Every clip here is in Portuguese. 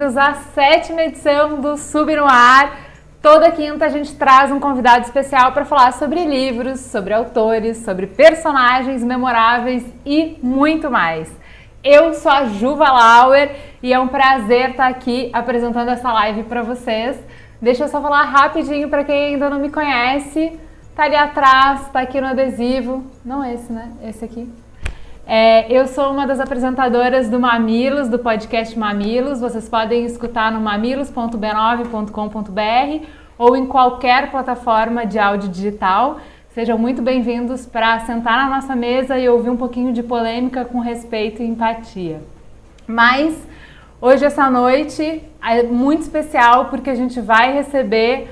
A sétima edição do Sub no Ar. Toda quinta a gente traz um convidado especial para falar sobre livros, sobre autores, sobre personagens memoráveis e muito mais. Eu sou a Juva Lauer e é um prazer estar aqui apresentando essa live para vocês. Deixa eu só falar rapidinho para quem ainda não me conhece. Tá ali atrás, tá aqui no adesivo. Não esse, né? Esse aqui. Eu sou uma das apresentadoras do Mamilos, do podcast Mamilos. Vocês podem escutar no mamilos.b9.com.br ou em qualquer plataforma de áudio digital. Sejam muito bem-vindos para sentar na nossa mesa e ouvir um pouquinho de polêmica com respeito e empatia. Mas hoje, essa noite, é muito especial porque a gente vai receber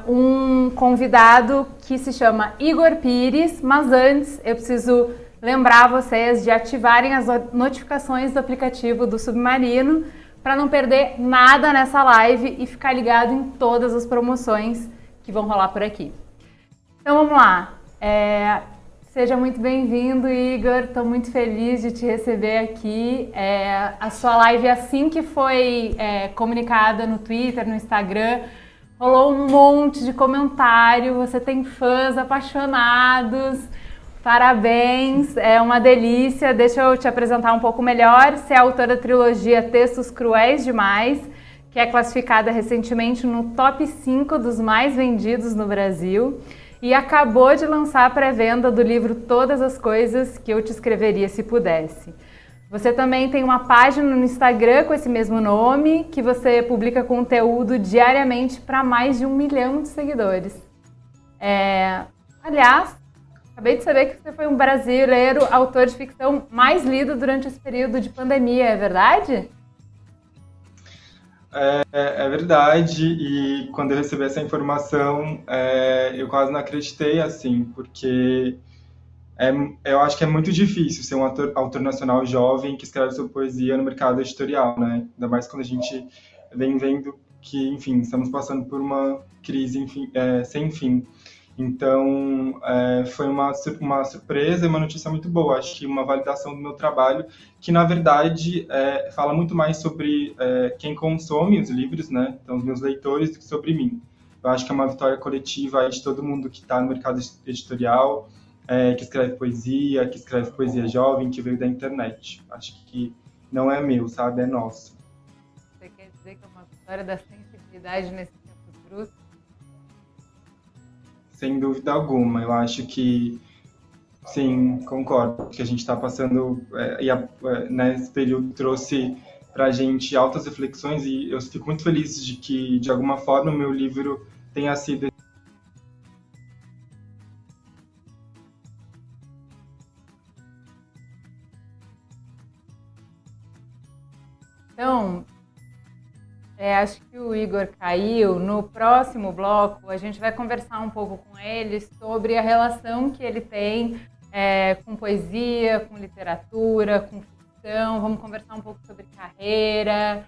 um convidado que se chama Igor Pires, mas antes eu preciso lembrar vocês de ativarem as notificações do aplicativo do Submarino para não perder nada nessa live e ficar ligado em todas as promoções que vão rolar por aqui. Então vamos lá. Seja muito bem-vindo, Igor. Estou muito feliz de te receber aqui. A sua live, assim que foi comunicada no Twitter, no Instagram, rolou um monte de comentário. Você tem fãs apaixonados. Parabéns, é uma delícia. Deixa eu te apresentar um pouco melhor. Você é autora da trilogia Textos Cruéis Demais, que é classificada recentemente no top 5 dos mais vendidos no Brasil. E acabou de lançar a pré-venda do livro Todas as Coisas que Eu Te Escreveria Se Pudesse. Você também tem uma página no Instagram com esse mesmo nome, que você publica conteúdo diariamente para mais de 1 milhão de seguidores. Aliás, acabei de saber que você foi um brasileiro autor de ficção mais lido durante esse período de pandemia, é verdade? É verdade, e quando eu recebi essa informação, eu quase não acreditei, assim, porque eu acho que é muito difícil ser um autor nacional jovem que escreve sua poesia no mercado editorial, né? Ainda mais quando a gente vem vendo que, enfim, estamos passando por uma crise, enfim, sem fim. Então, foi uma surpresa e uma notícia muito boa. Acho que uma validação do meu trabalho, que, na verdade, fala muito mais sobre quem consome os livros, né? Então, os meus leitores, do que sobre mim. Eu acho que é uma vitória coletiva de todo mundo que está no mercado editorial, que escreve poesia jovem, que veio da internet. Acho que não é meu, sabe? É nosso. Você quer dizer que é uma vitória da sensibilidade nesse tempo bruto? Sem dúvida alguma, eu acho que, sim, concordo, que a gente está passando, nesse período trouxe para a gente altas reflexões e eu fico muito feliz de que, de alguma forma, o meu livro tenha sido... Então, acho que o Igor caiu. No próximo bloco, a gente vai conversar um pouco com ele sobre a relação que ele tem com poesia, com literatura, com ficção. Vamos conversar um pouco sobre carreira,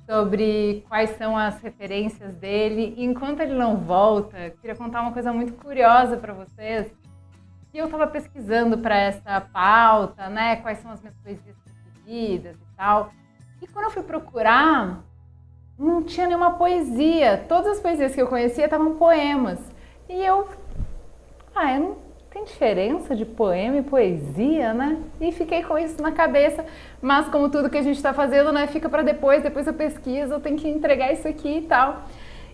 sobre quais são as referências dele. E enquanto ele não volta, eu queria contar uma coisa muito curiosa para vocês. E eu estava pesquisando para essa pauta, né? Quais são as minhas poesias preferidas e tal. E quando eu fui procurar, não tinha nenhuma poesia. Todas as poesias que eu conhecia estavam poemas. E eu não tem diferença de poema e poesia, né? E fiquei com isso na cabeça. Mas como tudo que a gente está fazendo, né, fica para depois eu pesquiso, eu tenho que entregar isso aqui e tal.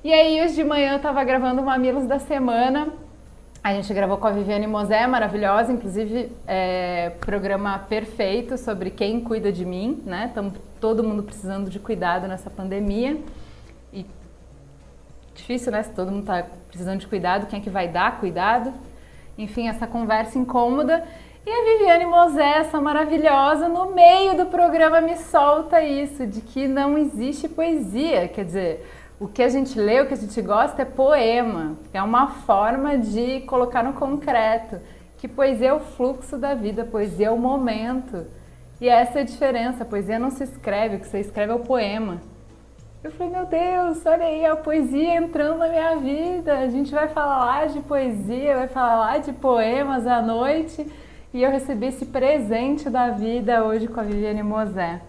E aí hoje de manhã eu estava gravando o Mamilos da Semana. A gente gravou com a Viviane Mosé, maravilhosa, inclusive programa perfeito sobre quem cuida de mim, né? Estamos todo mundo precisando de cuidado nessa pandemia. E difícil, né? Se todo mundo está precisando de cuidado, quem é que vai dar cuidado? Enfim, essa conversa incômoda. E a Viviane Mosé, essa maravilhosa, no meio do programa me solta isso, de que não existe poesia, quer dizer... O que a gente lê, o que a gente gosta é poema, é uma forma de colocar no concreto, que poesia é o fluxo da vida, poesia é o momento. E essa é a diferença, a poesia não se escreve, o que você escreve é o poema. Eu falei, meu Deus, olha aí, a poesia entrando na minha vida, a gente vai falar de poesia, vai falar de poemas à noite, e eu recebi esse presente da vida hoje com a Viviane Mosé.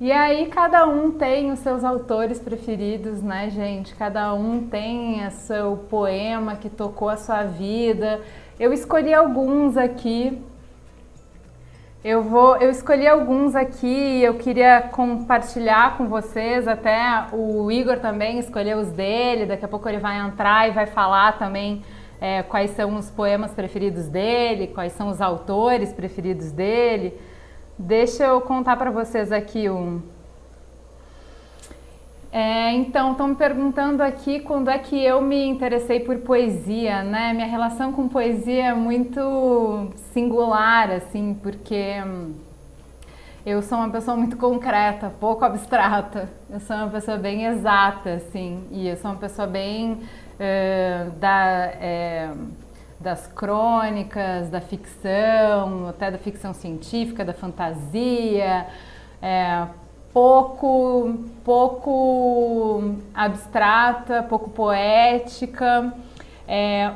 E aí cada um tem os seus autores preferidos, né, gente? Cada um tem o seu poema que tocou a sua vida. Eu escolhi alguns aqui. Eu escolhi alguns aqui, eu queria compartilhar com vocês, até o Igor também escolheu os dele, daqui a pouco ele vai entrar e vai falar também quais são os poemas preferidos dele, quais são os autores preferidos dele. Deixa eu contar para vocês aqui um. Então, estão me perguntando aqui quando é que eu me interessei por poesia, né? Minha relação com poesia é muito singular, assim, porque eu sou uma pessoa muito concreta, pouco abstrata. Eu sou uma pessoa bem exata, assim, e eu sou uma pessoa bem das crônicas, da ficção, até da ficção científica, da fantasia, pouco abstrata, pouco poética.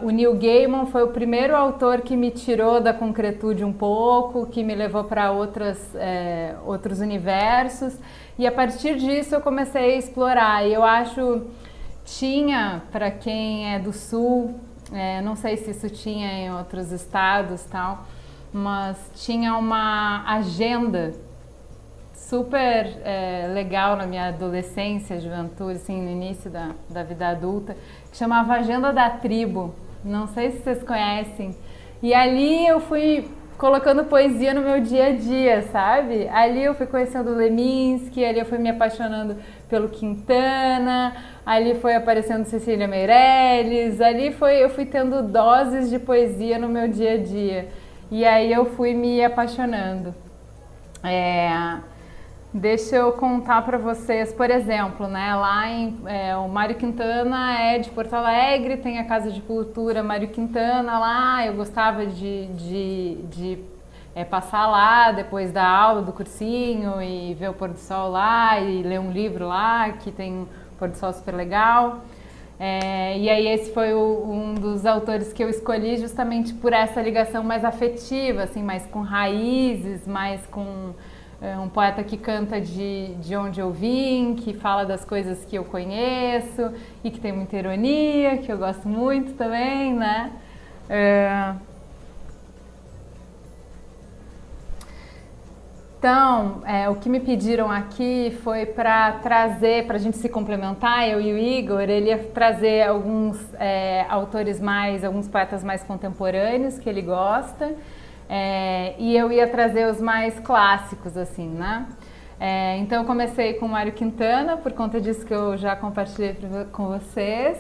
O Neil Gaiman foi o primeiro autor que me tirou da concretude um pouco, que me levou para outros universos, e a partir disso eu comecei a explorar. E eu acho, para quem é do Sul, não sei se isso tinha em outros estados, tal, mas tinha uma agenda super legal na minha adolescência, juventude, assim, no início da vida adulta, que chamava Agenda da Tribo. Não sei se vocês conhecem. E ali eu fui colocando poesia no meu dia a dia, sabe? Ali eu fui conhecendo o Leminski, ali eu fui me apaixonando pelo Quintana, ali foi aparecendo Cecília Meirelles, eu fui tendo doses de poesia no meu dia a dia. E aí eu fui me apaixonando. Deixa eu contar para vocês, por exemplo, né, o Mário Quintana é de Porto Alegre, tem a Casa de Cultura Mário Quintana lá, eu gostava de passar lá depois da aula, do cursinho, e ver o pôr do sol lá, e ler um livro lá, que tem um pôr do sol super legal. E aí esse foi um dos autores que eu escolhi justamente por essa ligação mais afetiva, assim, mais com raízes, mais com... um poeta que canta de onde eu vim, que fala das coisas que eu conheço e que tem muita ironia, que eu gosto muito também, né? Então, o que me pediram aqui foi para trazer, para a gente se complementar, eu e o Igor, ele ia trazer alguns alguns poetas mais contemporâneos que ele gosta, e eu ia trazer os mais clássicos, assim, né? Então eu comecei com o Mário Quintana, por conta disso que eu já compartilhei com vocês.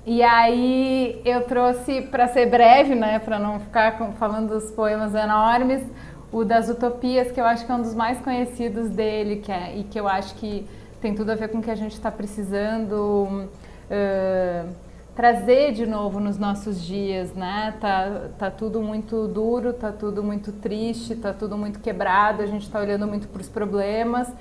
E aí eu trouxe, para ser breve, né, para não ficar falando dos poemas enormes, o das Utopias, que eu acho que é um dos mais conhecidos dele, e que eu acho que tem tudo a ver com o que a gente está precisando trazer de novo nos nossos dias, né? Tá tudo muito duro, tá tudo muito triste, tá tudo muito quebrado, a gente está olhando muito para os problemas.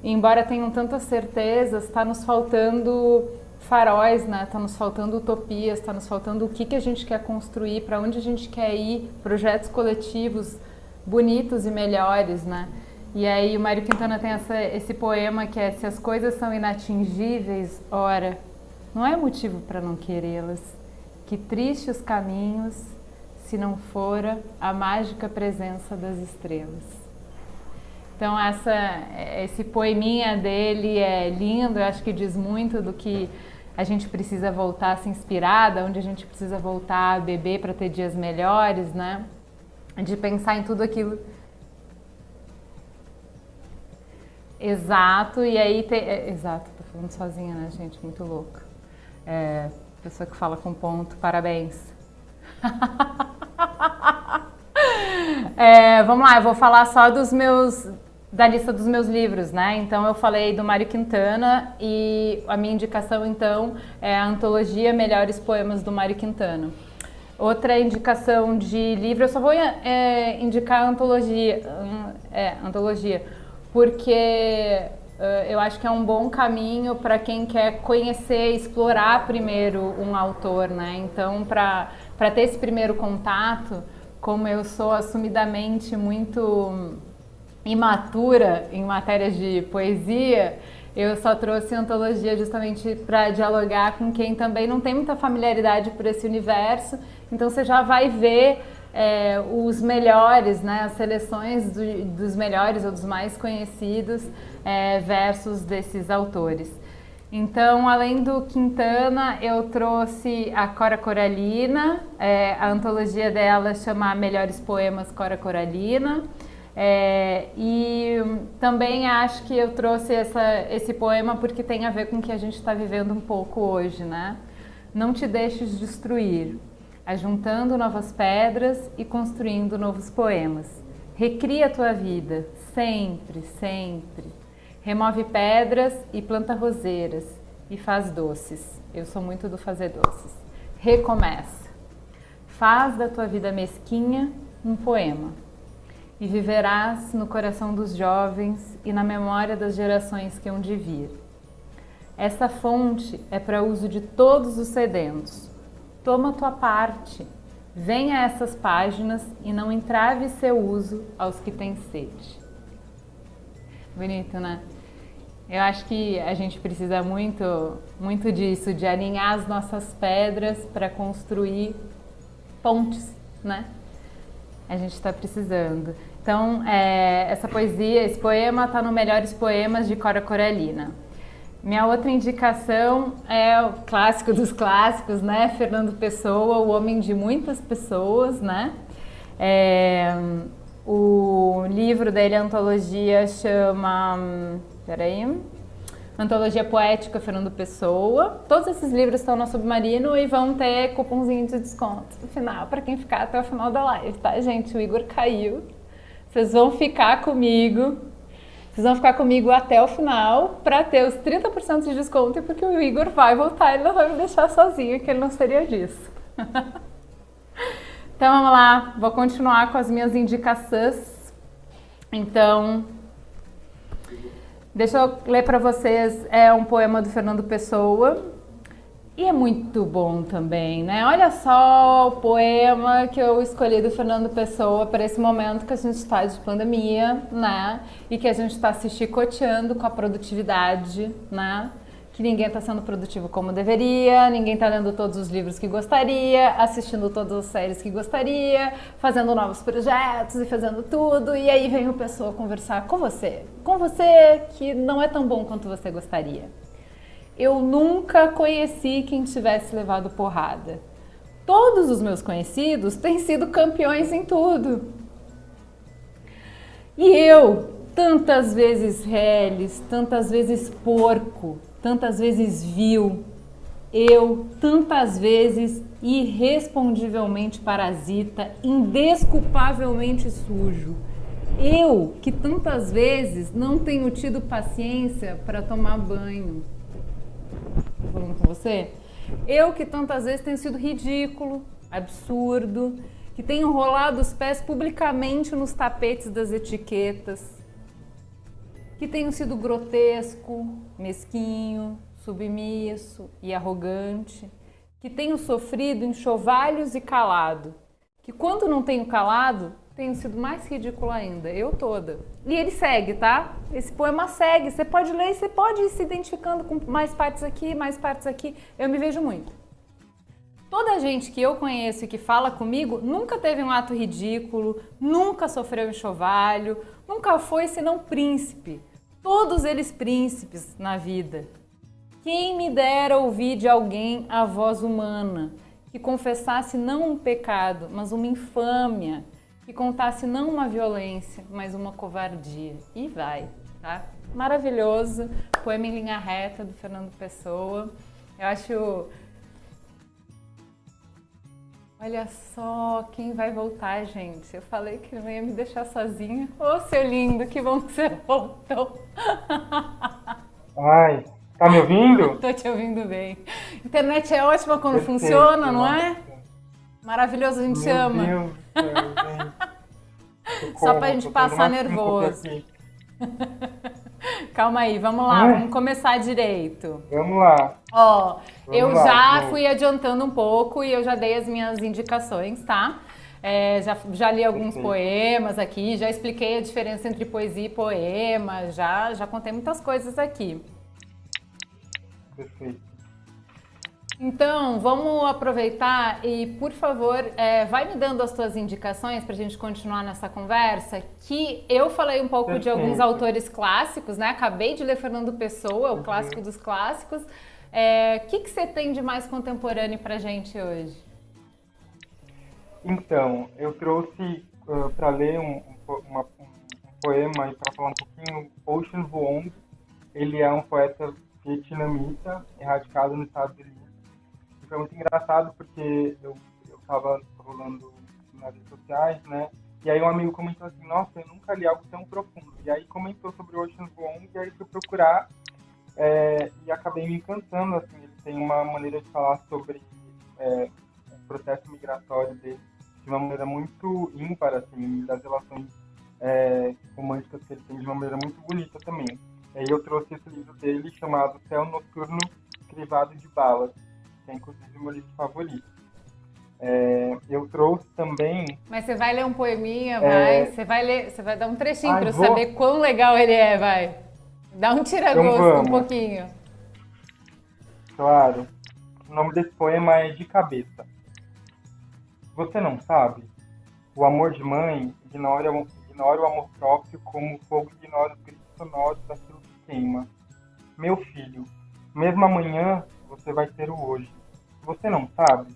Embora tenham tantas certezas, está nos faltando faróis, né? Está nos faltando utopias, está nos faltando o que a gente quer construir, para onde a gente quer ir, projetos coletivos bonitos e melhores, né? E aí o Mário Quintana tem esse poema que é: se as coisas são inatingíveis, ora, não é motivo para não querê-las. Que triste os caminhos, se não fora a mágica presença das estrelas. Então esse poeminha dele é lindo, eu acho que diz muito do que a gente precisa voltar a se inspirar, onde a gente precisa voltar a beber para ter dias melhores, né? De pensar em tudo aquilo. Exato, e aí exato, tô falando sozinha, né, gente? Muito louca. Pessoa que fala com ponto, parabéns. Vamos lá, eu vou falar só da lista dos meus livros, né? Então eu falei do Mário Quintana e a minha indicação então é a antologia Melhores Poemas do Mário Quintana. Outra indicação de livro, eu só vou indicar a antologia, porque eu acho que é um bom caminho para quem quer conhecer, explorar primeiro um autor, né? Então, para ter esse primeiro contato, como eu sou assumidamente muito imatura em matérias de poesia, eu só trouxe antologia justamente para dialogar com quem também não tem muita familiaridade por esse universo. Então você já vai ver os melhores, né, as seleções dos melhores ou dos mais conhecidos versos desses autores. Então, além do Quintana, eu trouxe a Cora Coralina, a antologia dela chama Melhores Poemas Cora Coralina. E também acho que eu trouxe esse poema porque tem a ver com o que a gente está vivendo um pouco hoje, né? Não te deixes destruir, ajuntando novas pedras e construindo novos poemas. Recria a tua vida, sempre, sempre. Remove pedras e planta roseiras e faz doces. Eu sou muito do fazer doces. Recomeça. Faz da tua vida mesquinha um poema. E viverás no coração dos jovens e na memória das gerações que hão de vir. Essa fonte é para uso de todos os sedentos. Toma tua parte, venha a essas páginas e não entrave seu uso aos que têm sede. Bonito, né? Eu acho que a gente precisa muito, muito disso, de alinhar as nossas pedras para construir pontes, né? A gente está precisando. Então, essa poesia, esse poema está no Melhores Poemas de Cora Coralina. Minha outra indicação é o clássico dos clássicos, né? Fernando Pessoa, o homem de muitas pessoas, né? O livro dele, a antologia, chama... Antologia Poética Fernando Pessoa. Todos esses livros estão no Submarino e vão ter cupomzinho de desconto no final, para quem ficar até o final da live, tá, gente? O Igor caiu. Vocês vão ficar comigo. Vocês vão ficar comigo até o final para ter os 30% de desconto, porque o Igor vai voltar, ele não vai me deixar sozinho, que ele não seria disso. Então vamos lá, vou continuar com as minhas indicações. Então, deixa eu ler para vocês um poema do Fernando Pessoa. E é muito bom também, né? Olha só o poema que eu escolhi do Fernando Pessoa para esse momento que a gente está de pandemia, né? E que a gente está se chicoteando com a produtividade, né? Que ninguém está sendo produtivo como deveria, ninguém está lendo todos os livros que gostaria, assistindo todas as séries que gostaria, fazendo novos projetos e fazendo tudo. E aí vem o Pessoa conversar com você que não é tão bom quanto você gostaria. Eu nunca conheci quem tivesse levado porrada. Todos os meus conhecidos têm sido campeões em tudo. E eu, tantas vezes reles, tantas vezes porco, tantas vezes vil, eu, tantas vezes irrespondivelmente parasita, indesculpavelmente sujo. Eu, que tantas vezes não tenho tido paciência para tomar banho. Falando com você? Eu que tantas vezes tenho sido ridículo, absurdo, que tenho enrolado os pés publicamente nos tapetes das etiquetas, que tenho sido grotesco, mesquinho, submisso e arrogante, que tenho sofrido enxovalhos e calado, que quando não tenho calado, tenho sido mais ridículo ainda, eu toda. E ele segue, tá? Esse poema segue, você pode ler e você pode ir se identificando com mais partes aqui, mais partes aqui. Eu me vejo muito. Toda a gente que eu conheço e que fala comigo nunca teve um ato ridículo, nunca sofreu enxovalho, nunca foi senão príncipe. Todos eles príncipes na vida. Quem me dera ouvir de alguém a voz humana, que confessasse não um pecado, mas uma infâmia, que contasse não uma violência, mas uma covardia. E vai, tá? Maravilhoso. Poema em linha reta do Fernando Pessoa. Eu acho... Olha só quem vai voltar, gente. Eu falei que não ia me deixar sozinha. Ô, seu lindo, que bom que você voltou. Ai, tá me ouvindo? Tô te ouvindo bem. Internet é ótima quando Perfeito, funciona, não nossa. é? Maravilhoso, a gente Meu ama. Deus do céu, gente. Só pra gente Tô passar tendo uma nervoso. síncope aqui. Calma aí, vamos lá, Ai. vamos começar direito. Vamos lá. Ó, Vamos eu lá, já vamos. fui adiantando um pouco e eu já dei as minhas indicações, tá? Já li alguns Perfeito. poemas aqui, já expliquei a diferença entre poesia e poema, já contei muitas coisas aqui. Perfeito. Então, vamos aproveitar e, por favor, vai me dando as tuas indicações para a gente continuar nessa conversa, que eu falei um pouco de alguns Perfeito. autores clássicos, né? Acabei de ler Fernando Pessoa, o clássico dos clássicos. O que você tem de mais contemporâneo para a gente hoje? Então, eu trouxe para ler um poema e para falar um pouquinho, Ocean Vuong. Ele é um poeta vietnamita, radicado nos Estados Unidos. E foi muito engraçado porque eu estava rolando nas redes sociais, né? E aí um amigo comentou assim, nossa, eu nunca li algo tão profundo. E aí comentou sobre o Ocean Vuong, e aí fui procurar e acabei me encantando, assim. Ele tem uma maneira de falar sobre o processo migratório dele de uma maneira muito ímpar, assim, das relações românticas que ele tem de uma maneira muito bonita também. E aí eu trouxe esse livro dele chamado Céu Noturno Crivado de Balas, que é inclusive o meu livro favorito. Eu trouxe também... Mas você vai ler um poeminha, vai? Você vai dar um trechinho para eu vou. saber quão legal ele é, vai? Dá um tira-gosto Então um vamos. pouquinho. Claro. O nome desse poema é De Cabeça. Você não sabe? O amor de mãe ignora o amor próprio como o fogo ignora os gritos sonoros daquilo que queima. Meu filho, mesmo amanhã você vai ter o hoje. Você não sabe?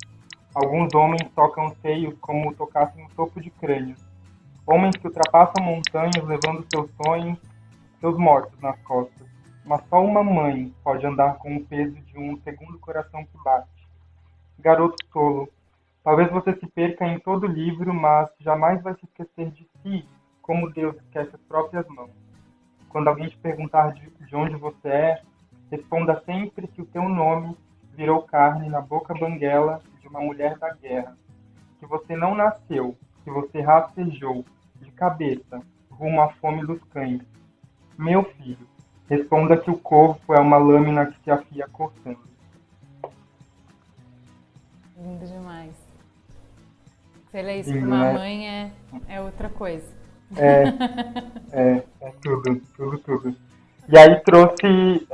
Alguns homens tocam os seios como tocassem no topo de crânios. Homens que ultrapassam montanhas levando seus sonhos, seus mortos nas costas. Mas só uma mãe pode andar com o peso de um segundo coração que bate. Garoto tolo, talvez você se perca em todo livro, mas jamais vai se esquecer de si, como Deus esquece as próprias mãos. Quando alguém te perguntar de onde você é, responda sempre que o teu nome virou carne na boca banguela de uma mulher da guerra. Que você não nasceu, que você rastejou, de cabeça, rumo à fome dos cães. Meu filho, responda que o corpo é uma lâmina que se afia cortando. Lindo demais. Você lê isso Lindo, pra uma né? mãe é outra coisa. É tudo, tudo, tudo. E aí trouxe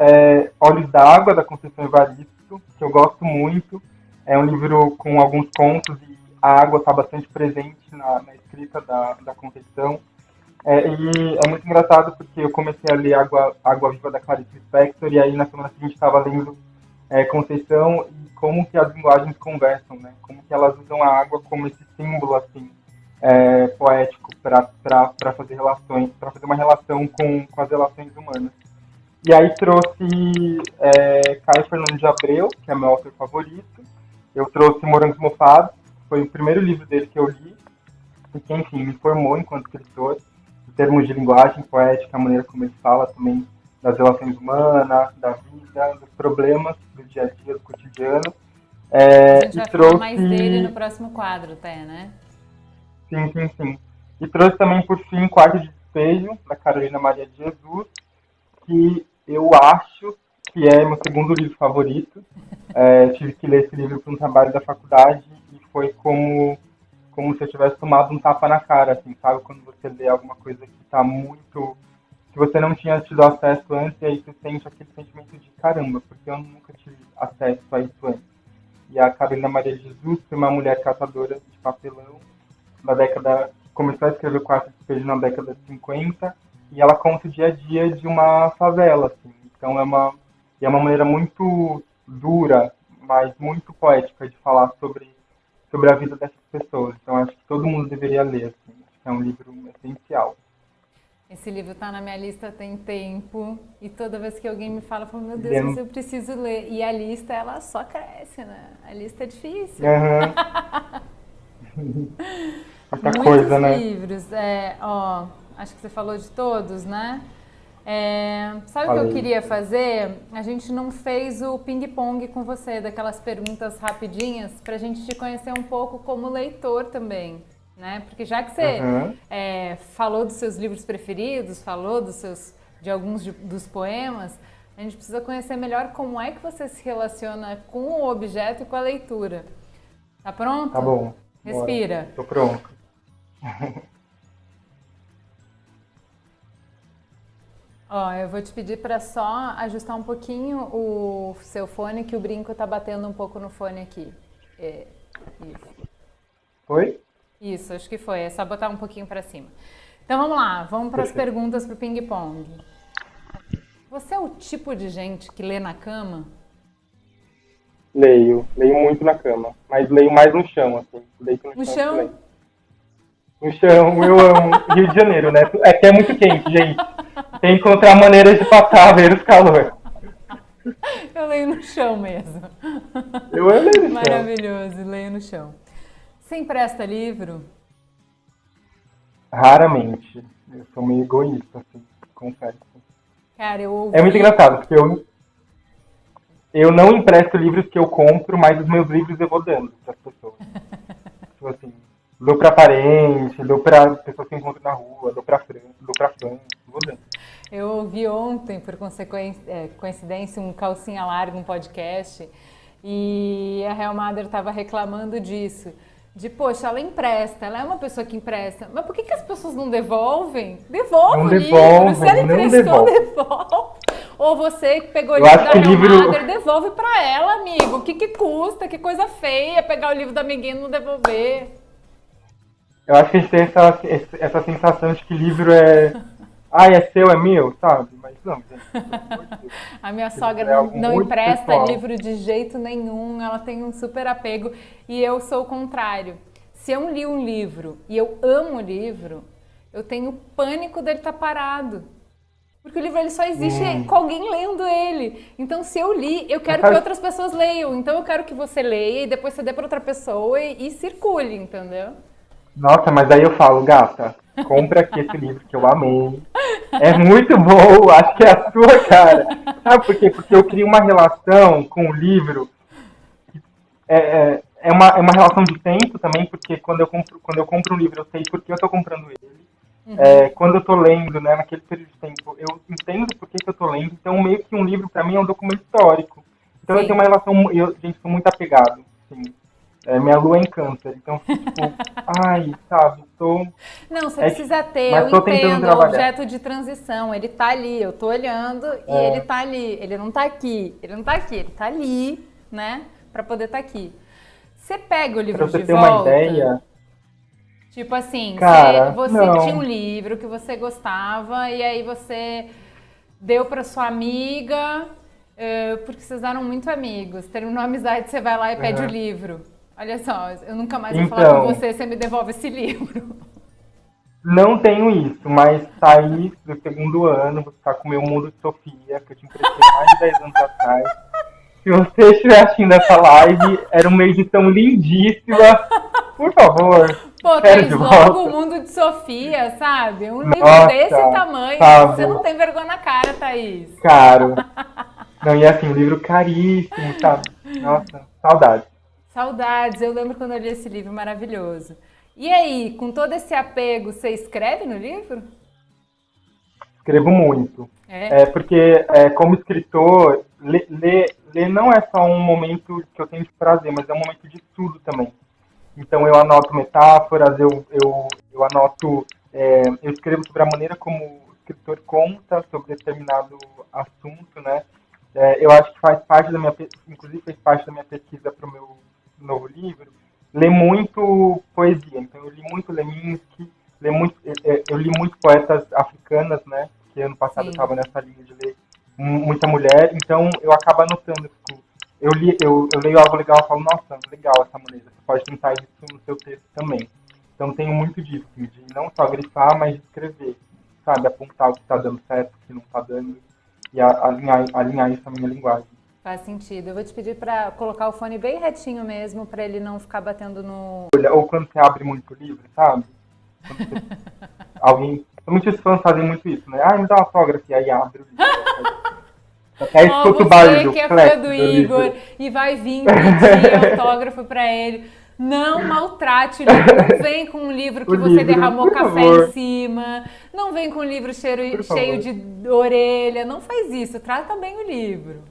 Olhos d'Água, da Conceição Evaristo, que eu gosto muito. É um livro com alguns contos e a água está bastante presente na escrita da Conceição. E é muito engraçado porque eu comecei a ler Água Viva da Clarice Lispector e aí na semana seguinte estava lendo Conceição e como que as linguagens conversam, né? Como que elas usam a água como esse símbolo assim poético para fazer relações, para fazer uma relação com as relações humanas. E aí trouxe Caio Fernando de Abreu, que é meu autor favorito. Eu trouxe Morangos Mofados, foi o primeiro livro dele que eu li e que, enfim, me formou enquanto escritor, em termos de linguagem poética, a maneira como ele fala também das relações humanas, da vida, dos problemas do dia a dia, do cotidiano. A gente vai falar mais dele no próximo quadro, até, né? Sim. E trouxe também, por fim, Quarto de Despejo, da Carolina Maria de Jesus, que eu acho que é meu segundo livro favorito. Tive que ler esse livro para um trabalho da faculdade e foi como se eu tivesse tomado um tapa na cara, assim, sabe? Quando você lê alguma coisa que está muito... que você não tinha tido acesso antes e aí você sente aquele sentimento de caramba, porque eu nunca tive acesso a isso antes. E a Carolina Maria de Jesus foi uma mulher catadora de papelão da década... começou a escrever o Quarto de Despejo na década de 50 e ela conta o dia a dia de uma favela, assim. Então é uma maneira muito dura, mas muito poética de falar sobre a vida dessas pessoas. Então acho que todo mundo deveria ler, assim. Acho que é um livro essencial. Esse livro tá na minha lista tem tempo e toda vez que alguém me fala, eu falo, meu Deus, mas eu preciso ler. E a lista, ela só cresce, né? A lista é difícil. Muita Muitos coisa, né? livros. Acho que você falou de todos, né? Sabe o que eu queria fazer? A gente não fez o ping-pong com você, daquelas perguntas rapidinhas, pra gente te conhecer um pouco como leitor também, né? Porque já que você falou dos seus livros preferidos, falou de alguns dos poemas, a gente precisa conhecer melhor como é que você se relaciona com o objeto e com a leitura. Tá pronto? Tá bom. Respira. Tô pronto. Ó, eu vou te pedir para só ajustar um pouquinho o seu fone, que o brinco tá batendo um pouco no fone aqui. Isso. Oi? Isso, acho que foi. É só botar um pouquinho para cima. Então vamos lá, vamos para as Perfeito. perguntas pro ping-pong. Você é o tipo de gente que lê na cama? Leio muito na cama, mas leio mais no chão, assim. Deito No no chão chão? também. No chão, eu amo. Rio de Janeiro, né? É que é muito quente, gente. Tem que encontrar maneiras de passar ver os calor. Eu leio no chão mesmo. Eu amo leio no chão. Maravilhoso, leio no chão. Você empresta livro? Raramente. Eu sou meio egoísta, assim, confesso. Cara, eu ouvi... É muito engraçado, porque eu não empresto livros que eu compro, mas os meus livros eu vou dando para as pessoas. Tipo assim, dou para parente, dou para pessoas que eu encontro na rua, dou para fã, vou dando. Eu ouvi ontem, por coincidência, um Calcinha Larga, um podcast, e a Real Madre estava reclamando disso. Poxa, ela empresta, ela é uma pessoa que empresta, mas por que as pessoas não devolvem? Devolve Não o livro, devolvem, se ela não emprestou, devolve. devolve. Ou você que pegou o Eu livro acho da que Real livro- Madre, devolve pra ela, amigo. O que custa? Que coisa feia pegar o livro da amiguinha e não devolver. Eu acho que a gente tem essa sensação de que livro é... Ah, é seu, é meu, sabe? Mas não, gente, pelo amor de Deus. A minha É sogra algo não muito empresta pessoal. livro de jeito nenhum, ela tem um super apego e eu sou o contrário. Se eu li um livro e eu amo o livro, eu tenho pânico dele estar parado. Porque o livro ele só existe com alguém lendo ele. Então, se eu li, eu quero que outras pessoas leiam. Então, eu quero que você leia e depois você dê para outra pessoa e circule, entendeu? Nossa, mas aí eu falo, gata, compra aqui esse livro que eu amei. É muito bom, acho que é a sua cara. Sabe por quê? Porque eu crio uma relação com o livro. É uma relação de tempo também, porque quando eu compro um livro, eu sei por que eu estou comprando ele. Quando eu estou lendo, né, naquele período de tempo, eu entendo por que eu estou lendo. Então, meio que um livro, para mim, é um documento histórico. Então, eu Sim. tenho uma relação... gente, sou muito apegado, assim. Minha lua é em câncer. Então, tipo, ai, sabe, tô... Não, você precisa ter, mas eu tô tentando entendo, é trabalhar. objeto de transição. Ele tá ali, eu tô olhando e ele tá ali. Ele não tá aqui, ele tá ali, né? Pra poder estar aqui. Você pega o livro Pra você de ter volta. uma ideia... Tipo assim, Cara, você não. tinha um livro que você gostava e aí você deu pra sua amiga, porque vocês eram muito amigos. Terminou a amizade, você vai lá e pede o livro. Olha só, eu nunca mais vou falar com você, você me devolve esse livro. Não tenho isso, mas saí do segundo ano, vou ficar com o meu Mundo de Sofia, que eu te emprestei mais de 10 anos atrás. Se você estiver assistindo essa live, era uma edição lindíssima. Por favor, Pô, quero tens de logo volta. o Mundo de Sofia, sabe? Um livro Nossa, desse tamanho. sabe. Você não tem vergonha na cara, Thaís. Caro. Não, e assim, um livro caríssimo, sabe? Nossa, saudade. Saudades, eu lembro quando eu li esse livro maravilhoso. E aí, com todo esse apego, você escreve no livro? Escrevo muito. É? Porque, como escritor, ler não é só um momento que eu tenho de prazer, mas é um momento de estudo também. Então, eu anoto metáforas, eu anoto, eu escrevo sobre a maneira como o escritor conta sobre determinado assunto, né? Eu acho que faz parte da minha, inclusive fez parte da minha pesquisa para o meu novo livro, ler muito poesia. Então, eu li muito Leminski, eu li muito poetas africanas, né? Que ano passado eu Sim. estava nessa linha de ler muita mulher. Então, eu acabo anotando, tipo, eu leio algo legal e falo, nossa, legal essa maneira. Você pode tentar isso no seu texto também. Então, tenho muito disso, de não só grifar, mas de escrever, sabe? Apontar o que está dando certo, o que não está dando, e alinhar isso à minha linguagem. Faz sentido. Eu vou te pedir para colocar o fone bem retinho mesmo, para ele não ficar batendo no... Ou quando você abre muito livro, sabe? Muitos fãs fazem muito isso, né? Me dá um autógrafo, e aí abre o livro. Até escuta o barulho Você que é clac fã do Igor livro. e vai vir pedir autógrafo para ele. Não maltrate o livro. Não vem com um livro que O você livro, derramou por café favor. em cima. Não vem com um livro Por cheio favor. de orelha. Não faz isso. Trata bem o livro.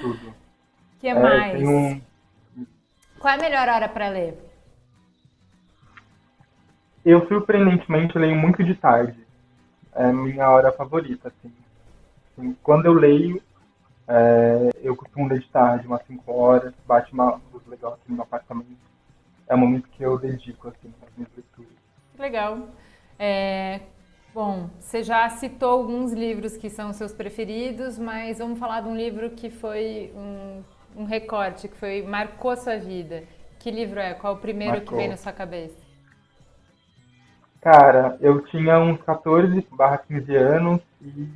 Tudo. O que mais? Tem Qual é a melhor hora para ler? Eu, surpreendentemente, leio muito de tarde. É a minha hora favorita, assim. Quando eu leio, eu costumo ler de tarde, umas 5 horas, bate uma luz legal aqui no meu apartamento. É o momento que eu dedico, assim, às minhas leituras. Legal. É, bom, você já citou alguns livros que são seus preferidos, mas vamos falar de um livro que foi um recorte, que foi marcou a sua vida. Que livro é? Qual o primeiro que veio Marcou. na sua cabeça? Cara, eu tinha uns 14/15 anos e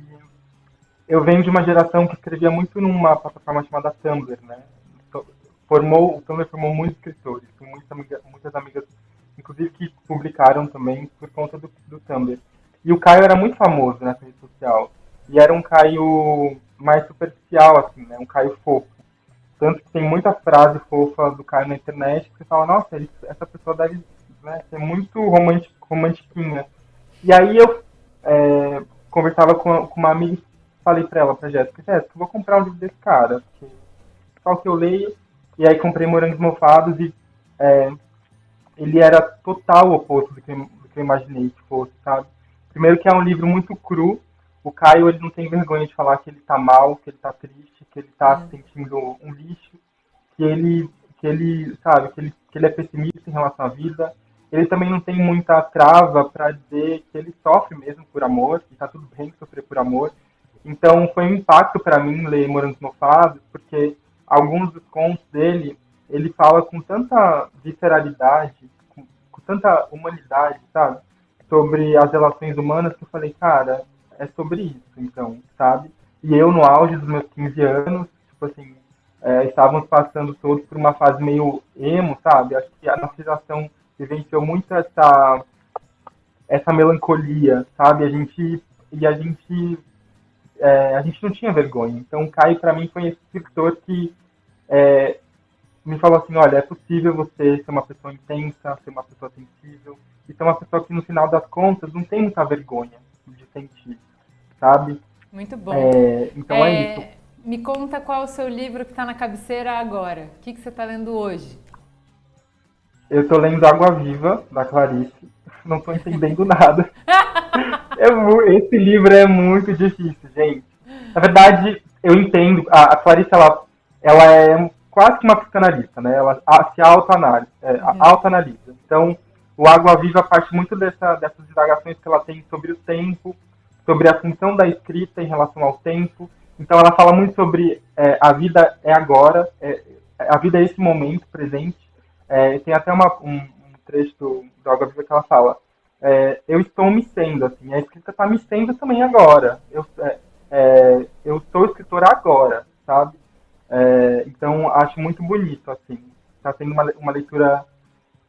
eu venho de uma geração que escrevia muito numa plataforma chamada Tumblr, né? O Tumblr formou muitos escritores, tem muitas amigas, inclusive, que publicaram também por conta do Tumblr. E o Caio era muito famoso nessa rede social. E era um Caio mais superficial, assim, né? Um Caio fofo. Tanto que tem muita frase fofa do Caio na internet que você fala, nossa, essa pessoa deve, né, ser muito romantiquinha. E aí eu conversava com uma amiga e falei pra Jéssica, eu vou comprar um livro desse cara, porque só que eu leio, e aí comprei Morangos Mofados e ele era total oposto do que eu imaginei que fosse, sabe? Primeiro que é um livro muito cru, o Caio ele não tem vergonha de falar que ele tá mal, que ele tá triste, que ele tá se sentindo um lixo, que ele é pessimista em relação à vida. Ele também não tem muita trava para dizer que ele sofre mesmo por amor, que tá tudo bem sofrer por amor. Então foi um impacto para mim ler Morangos Mofados, porque alguns dos contos dele, ele fala com tanta visceralidade, com tanta humanidade, sabe? Sobre as relações humanas, que eu falei, cara, é sobre isso, então, sabe? E eu, no auge dos meus 15 anos, tipo assim, estávamos passando todos por uma fase meio emo, sabe? Acho que a nossa geração vivenciou muito essa melancolia, sabe? A gente não tinha vergonha. Então, o Caio, para mim, foi esse escritor que me falou assim, olha, é possível você ser uma pessoa intensa, ser uma pessoa sensível, e ser uma pessoa que, no final das contas, não tem muita vergonha de sentir, sabe? Muito bom. Então é isso. Me conta qual é o seu livro que está na cabeceira agora. O que você está lendo hoje? Eu tô lendo Água Viva, da Clarice. Não tô entendendo nada. Esse livro é muito difícil, gente. Na verdade, eu entendo. A Clarice, ela é quase que uma psicanalista, né? Ela se autoanalisa. Então, o Água Viva parte muito dessas indagações que ela tem sobre o tempo, sobre a função da escrita em relação ao tempo. Então, ela fala muito sobre a vida é agora, a vida é esse momento presente. Tem até um trecho do Água Viva que ela fala, eu estou me sendo, assim, a escrita está me sendo também agora. Eu sou escritora agora, sabe? Então, acho muito bonito, assim. Está sendo uma leitura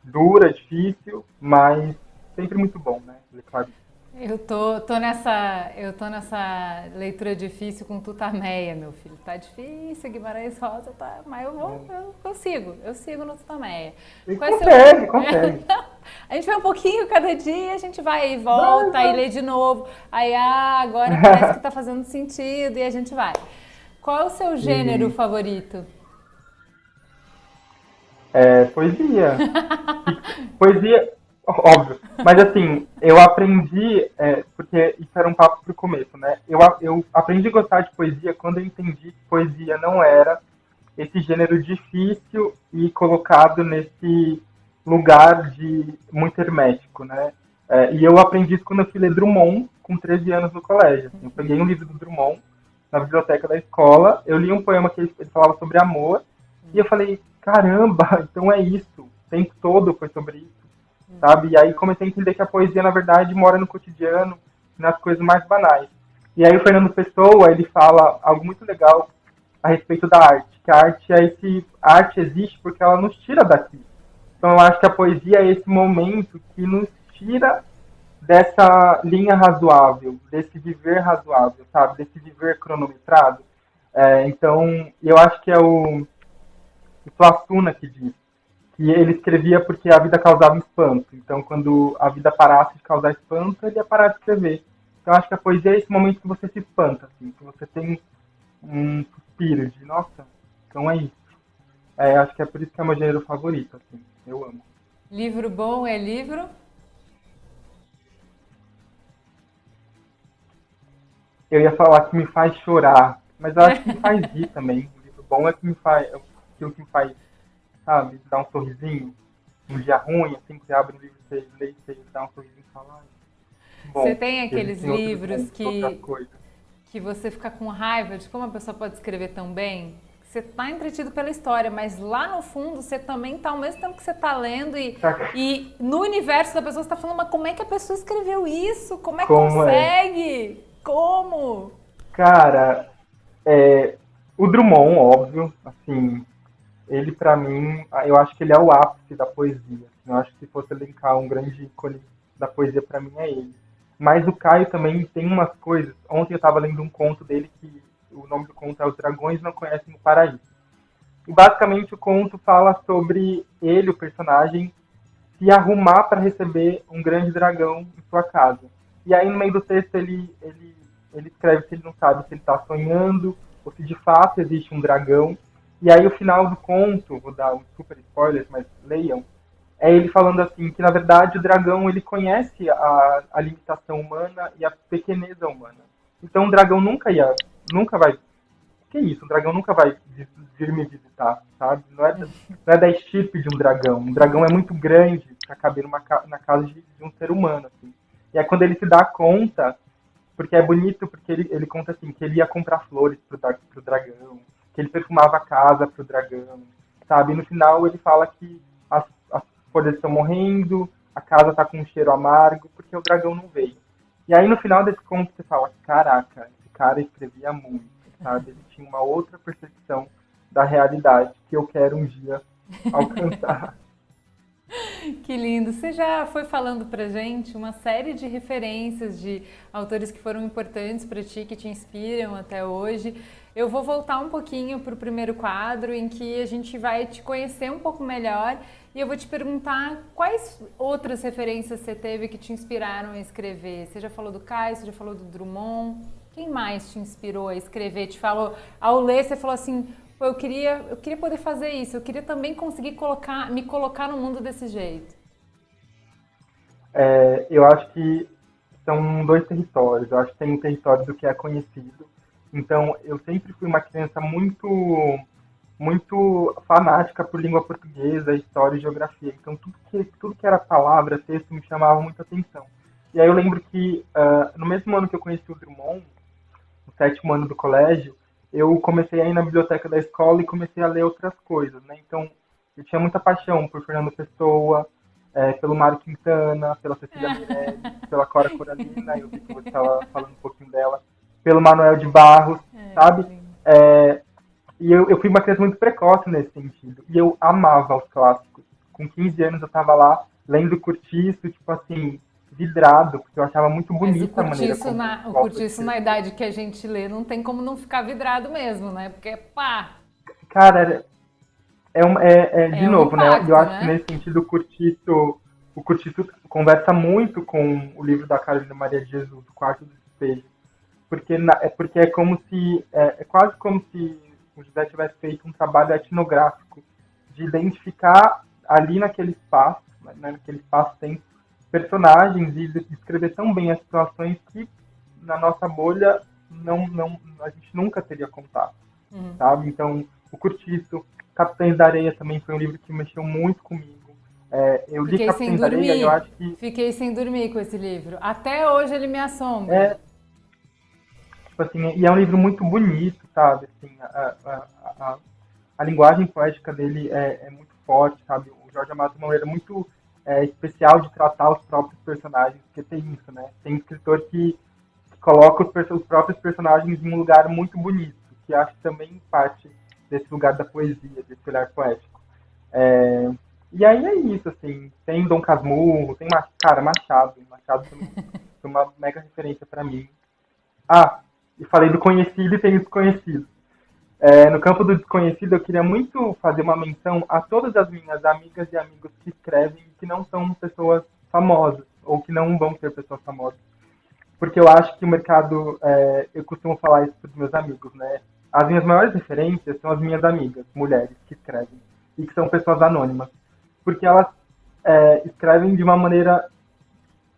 dura, difícil, mas sempre muito bom, né? Ler Clarice. Eu tô nessa leitura difícil com Tutameia, meu filho. Tá difícil, Guimarães Rosa, tá, mas eu sigo no Tutameia. Consegue. A gente vai um pouquinho cada dia, a gente vai e volta, aí lê de novo. Aí, agora parece que tá fazendo sentido e a gente vai. Qual é o seu gênero favorito? Poesia. Poesia, óbvio. Mas assim, eu aprendi, porque isso era um papo pro começo, né? Eu aprendi a gostar de poesia quando eu entendi que poesia não era esse gênero difícil e colocado nesse lugar de muito hermético, né? E eu aprendi isso quando eu fui ler Drummond com 13 anos no colégio. Assim, eu peguei um livro do Drummond na biblioteca da escola, eu li um poema que ele falava sobre amor, e eu falei, caramba, então é isso, o tempo todo foi sobre isso, sabe? E aí comecei a entender que a poesia, na verdade, mora no cotidiano, nas coisas mais banais. E aí o Fernando Pessoa, ele fala algo muito legal a respeito da arte, que a arte existe porque ela nos tira daqui. Então eu acho que a poesia é esse momento que nos tira dessa linha razoável, desse viver razoável, sabe? Desse viver cronometrado. Então, eu acho que é o Suassuna que diz que ele escrevia porque a vida causava espanto. Então, quando a vida parasse de causar espanto, ele ia parar de escrever. Então, eu acho que a poesia é esse momento que você se espanta, assim, que você tem um suspiro de, nossa, então é isso. Acho que é por isso que é meu gênero favorito, assim. Eu amo. Livro bom é livro? Eu ia falar que me faz chorar, mas eu acho que me faz rir também. O livro bom é que me faz, é aquilo que me faz, sabe, dar um sorrisinho. Um dia ruim, assim, que você abre um livro, você lê, você dá um sorrisinho e fala, "Ai, que Você bom, tem que aqueles existem outros livros mundos, outras coisas." que você fica com raiva de como a pessoa pode escrever tão bem? Você tá entretido pela história, mas lá no fundo você também tá, ao mesmo tempo que você tá lendo e no universo da pessoa você tá falando, mas como é que a pessoa escreveu isso? Como é que Como é? consegue? Como? Cara, o Drummond, óbvio, assim, ele pra mim, eu acho que ele é o ápice da poesia. Eu acho que se fosse elencar um grande ícone da poesia pra mim é ele. Mas o Caio também tem umas coisas. Ontem eu tava lendo um conto dele que o nome do conto é Os Dragões Não Conhecem o Paraíso. E basicamente o conto fala sobre ele, o personagem, se arrumar para receber um grande dragão em sua casa. E aí no meio do texto ele escreve se ele não sabe se ele está sonhando ou se de fato existe um dragão. E aí o final do conto, vou dar um super spoiler, mas leiam, é ele falando assim que na verdade o dragão ele conhece a limitação humana e a pequeneza humana. Então o dragão nunca vai, que isso, um dragão nunca vai vir me visitar, sabe? Não é da estirpe de um dragão. Um dragão é muito grande para caber na casa de um ser humano, assim. E é quando ele se dá conta, porque é bonito, porque ele conta assim, que ele ia comprar flores pro dragão, que ele perfumava a casa pro dragão, sabe? E no final ele fala que as folhas estão morrendo, a casa tá com um cheiro amargo, porque o dragão não veio. E aí no final desse conto você fala, caraca, esse cara escrevia muito, sabe? Ele tinha uma outra percepção da realidade que eu quero um dia alcançar. Que lindo! Você já foi falando pra gente uma série de referências de autores que foram importantes para ti, que te inspiram até hoje. Eu vou voltar um pouquinho para o primeiro quadro, em que a gente vai te conhecer um pouco melhor e eu vou te perguntar quais outras referências você teve que te inspiraram a escrever. Você já falou do Caio, você já falou do Drummond. Quem mais te inspirou a escrever? Te falou, ao ler, você falou assim, pô, eu queria poder fazer isso, eu queria também conseguir me colocar no mundo desse jeito. Eu acho que são dois territórios. Eu acho que tem um território do que é conhecido. Então, eu sempre fui uma criança muito fanática por língua portuguesa, história e geografia. Então, tudo que era palavra, texto, me chamava muita atenção. E aí eu lembro que, no mesmo ano que eu conheci o Drummond, no 7º ano do colégio, eu comecei a ir na biblioteca da escola e comecei a ler outras coisas, né? Então, eu tinha muita paixão por Fernando Pessoa, pelo Mário Quintana, pela Cecília Meirelles, pela Cora Coralina, eu vi que você estava falando um pouquinho dela, pelo Manuel de Barros, sabe? E eu fui uma criança muito precoce nesse sentido. E eu amava os clássicos. Com 15 anos eu estava lá lendo Curtiço, tipo assim, vidrado, porque eu achava muito bonita a maneira como... O Curtiço na idade que a gente lê, não tem como não ficar vidrado mesmo, né? Porque, pá... Cara, de novo, impacto, né? Eu acho né? que nesse sentido o Curtiço conversa muito com o livro da Carolina Maria de Jesus, O Quarto do Espelho. Porque é como se... É quase como se o José tivesse feito um trabalho etnográfico de identificar ali naquele espaço, né, naquele espaço-tempo, personagens e descrever tão bem as situações que na nossa bolha a gente nunca teria contato, sabe? Então, o Curtiço, Capitães da Areia também foi um livro que mexeu muito comigo. Eu li Capitães da Areia e eu acho que... Fiquei sem dormir com esse livro. Até hoje ele me assombra. Tipo assim, e é um livro muito bonito, sabe? Assim, a linguagem poética dele é muito forte, sabe? O Jorge Amado tem uma maneira muito especial de tratar os próprios personagens, porque tem isso, né? Tem escritor que coloca os próprios personagens em um lugar muito bonito, que acho que também parte desse lugar da poesia, desse olhar poético. E aí é isso, assim, tem Dom Casmurro, tem Machado também foi uma mega referência para mim. E falei do conhecido e tem o desconhecido. No campo do desconhecido, eu queria muito fazer uma menção a todas as minhas amigas e amigos que escrevem e que não são pessoas famosas, ou que não vão ser pessoas famosas. Porque eu acho que o mercado, eu costumo falar isso para os meus amigos, né? As minhas maiores referências são as minhas amigas, mulheres que escrevem. e que são pessoas anônimas. Porque elas escrevem de uma maneira...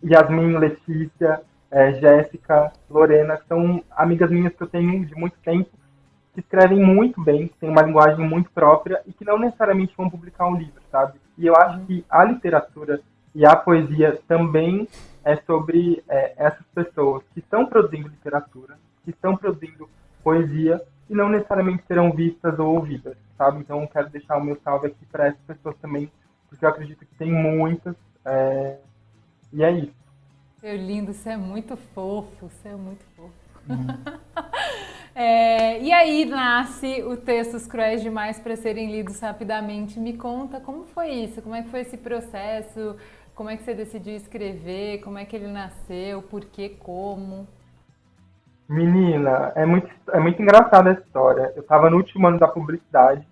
Yasmin, Letícia, Jéssica, Lorena, que são amigas minhas que eu tenho de muito tempo, que escrevem muito bem, que têm uma linguagem muito própria e que não necessariamente vão publicar um livro, sabe? E eu acho que a literatura e a poesia também é sobre essas pessoas que estão produzindo literatura, que estão produzindo poesia e não necessariamente serão vistas ou ouvidas, sabe? Então eu quero deixar o meu salve aqui para essas pessoas também, porque eu acredito que tem muitas, e é isso. Seu lindo, você é muito fofo, você é muito fofo. E aí nasce o Textos Cruéis Demais para Serem Lidos Rapidamente. Me conta como foi isso, como é que foi esse processo, como é que você decidiu escrever, como é que ele nasceu, por quê, como? Menina, é muito engraçada essa história. Eu estava no último ano da publicidade,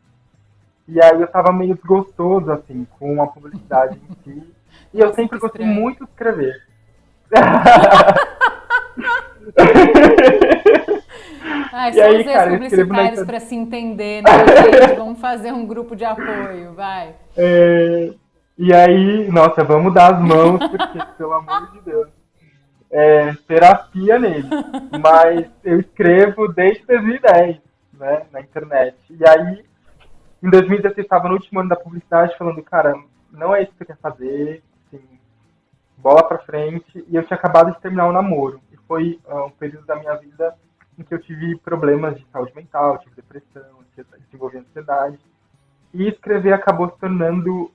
e aí eu estava meio desgostoso, assim, com a publicidade em si. E eu Nossa, sempre que gostei estranho. muito de escrever. Ai, E só aí, os cara, eu escrevo na ex-publicitários internet. para se entender, né, gente? Vamos fazer um grupo de apoio, vai. E aí, nossa, vamos dar as mãos, porque, pelo amor de Deus, terapia nele. Mas eu escrevo desde 2010, né, na internet. E aí, em 2016, eu estava no último ano da publicidade falando, cara, não é isso que você quer fazer, assim, bola pra frente. E eu tinha acabado de terminar o namoro. E foi um período da minha vida em que eu tive problemas de saúde mental, tive depressão, desenvolvi ansiedade. E escrever acabou se tornando,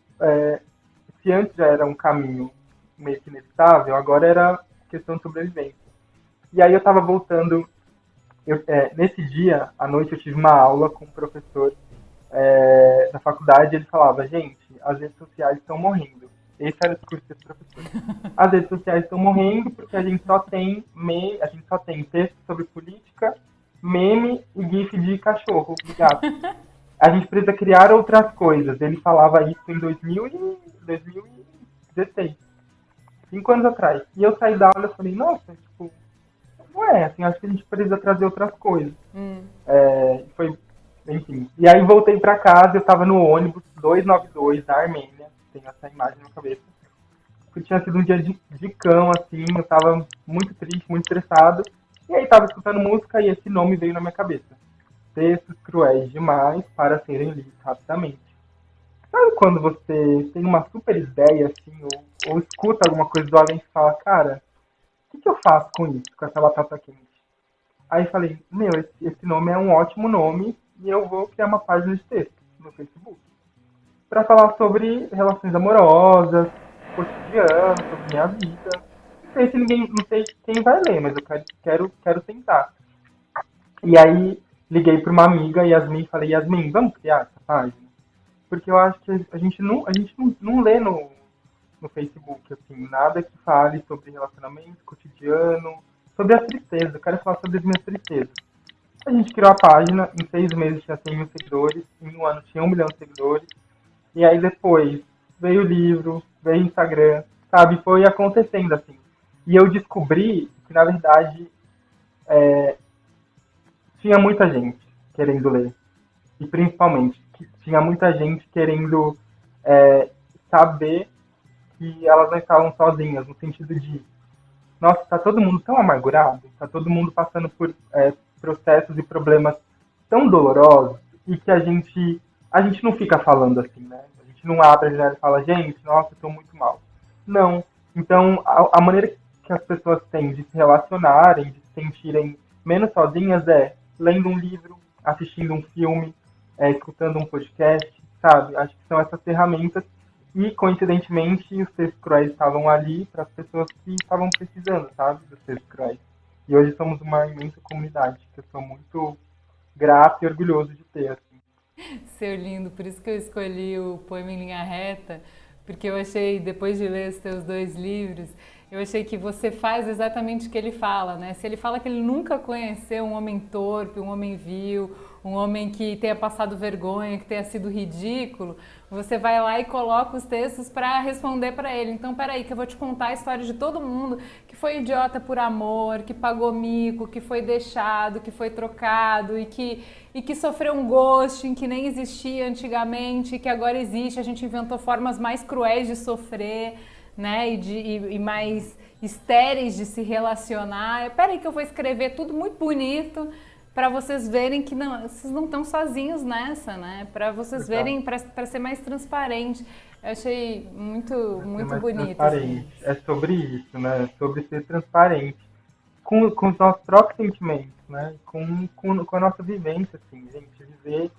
se antes já era um caminho meio que inevitável, agora era questão de sobrevivência. E aí eu estava voltando, nesse dia, à noite, eu tive uma aula com um professor da faculdade, ele falava, gente, as redes sociais estão morrendo. Esse era o discurso desse professor. As redes sociais estão morrendo porque a gente só tem texto sobre política, meme e gif de cachorro, de gato. A gente precisa criar outras coisas. Ele falava isso em 2016, 5 anos atrás. E eu saí da aula e falei, nossa, tipo, não é assim, acho que a gente precisa trazer outras coisas. Foi, enfim. E aí voltei pra casa, eu tava no ônibus 292 da Armênia, tenho essa imagem na cabeça. Porque tinha sido um dia de cão, assim, eu tava muito triste, muito estressado. E aí tava escutando música e esse nome veio na minha cabeça. Textos Cruéis Demais para Serem Lidos Rapidamente. Sabe quando você tem uma super ideia, assim, ou escuta alguma coisa do além e fala, cara, o que eu faço com isso, com essa batata quente? Aí falei, meu, esse nome é um ótimo nome e eu vou criar uma página de texto no Facebook para falar sobre relações amorosas, cotidiano, sobre minha vida. Não sei quem vai ler, mas eu quero tentar. E aí liguei para uma amiga, Yasmin, e falei, Yasmin, vamos criar essa página? Porque eu acho que a gente não lê no Facebook, assim, nada que fale sobre relacionamento, cotidiano, sobre a tristeza. Eu quero falar sobre as minhas tristezas. A gente criou a página, em 6 meses tinha 100 mil seguidores, em um ano tinha 1 milhão de seguidores. E aí depois veio o livro, veio o Instagram, sabe? Foi acontecendo assim. E eu descobri que, na verdade, tinha muita gente querendo ler. E principalmente, que tinha muita gente querendo saber que elas não estavam sozinhas, no sentido de, nossa, está todo mundo tão amargurado, está todo mundo passando por processos e problemas tão dolorosos e que a gente não fica falando assim, né? A gente não abre a janela e fala, gente, nossa, eu estou muito mal. Não. Então, a maneira que as pessoas têm de se relacionarem, de se sentirem menos sozinhas é lendo um livro, assistindo um filme, escutando um podcast, sabe? Acho que são essas ferramentas e, coincidentemente, os textos cruéis estavam ali para as pessoas que estavam precisando, sabe? Dos textos cruéis. E hoje somos uma imensa comunidade, que eu sou muito grato e orgulhoso de ter, assim. Seu lindo, por isso que eu escolhi o Poema em Linha Reta, porque eu achei, depois de ler os teus 2 livros, eu achei que você faz exatamente o que ele fala, né? Se ele fala que ele nunca conheceu um homem torpe, um homem vil, um homem que tenha passado vergonha, que tenha sido ridículo, você vai lá e coloca os textos para responder para ele. Então, peraí, que eu vou te contar a história de todo mundo que foi idiota por amor, que pagou mico, que foi deixado, que foi trocado e que sofreu um ghosting que nem existia antigamente, que agora existe. A gente inventou formas mais cruéis de sofrer, né? E mais estéreis de se relacionar. Peraí que eu vou escrever tudo muito bonito para vocês verem que não, vocês não estão sozinhos nessa, né? Para vocês verem, para ser mais transparente. Eu achei muito bonito. Transparente. Assim. É sobre isso, né? É sobre ser transparente com os nossos próprios sentimentos, né? Com a nossa vivência, assim, gente. Viver,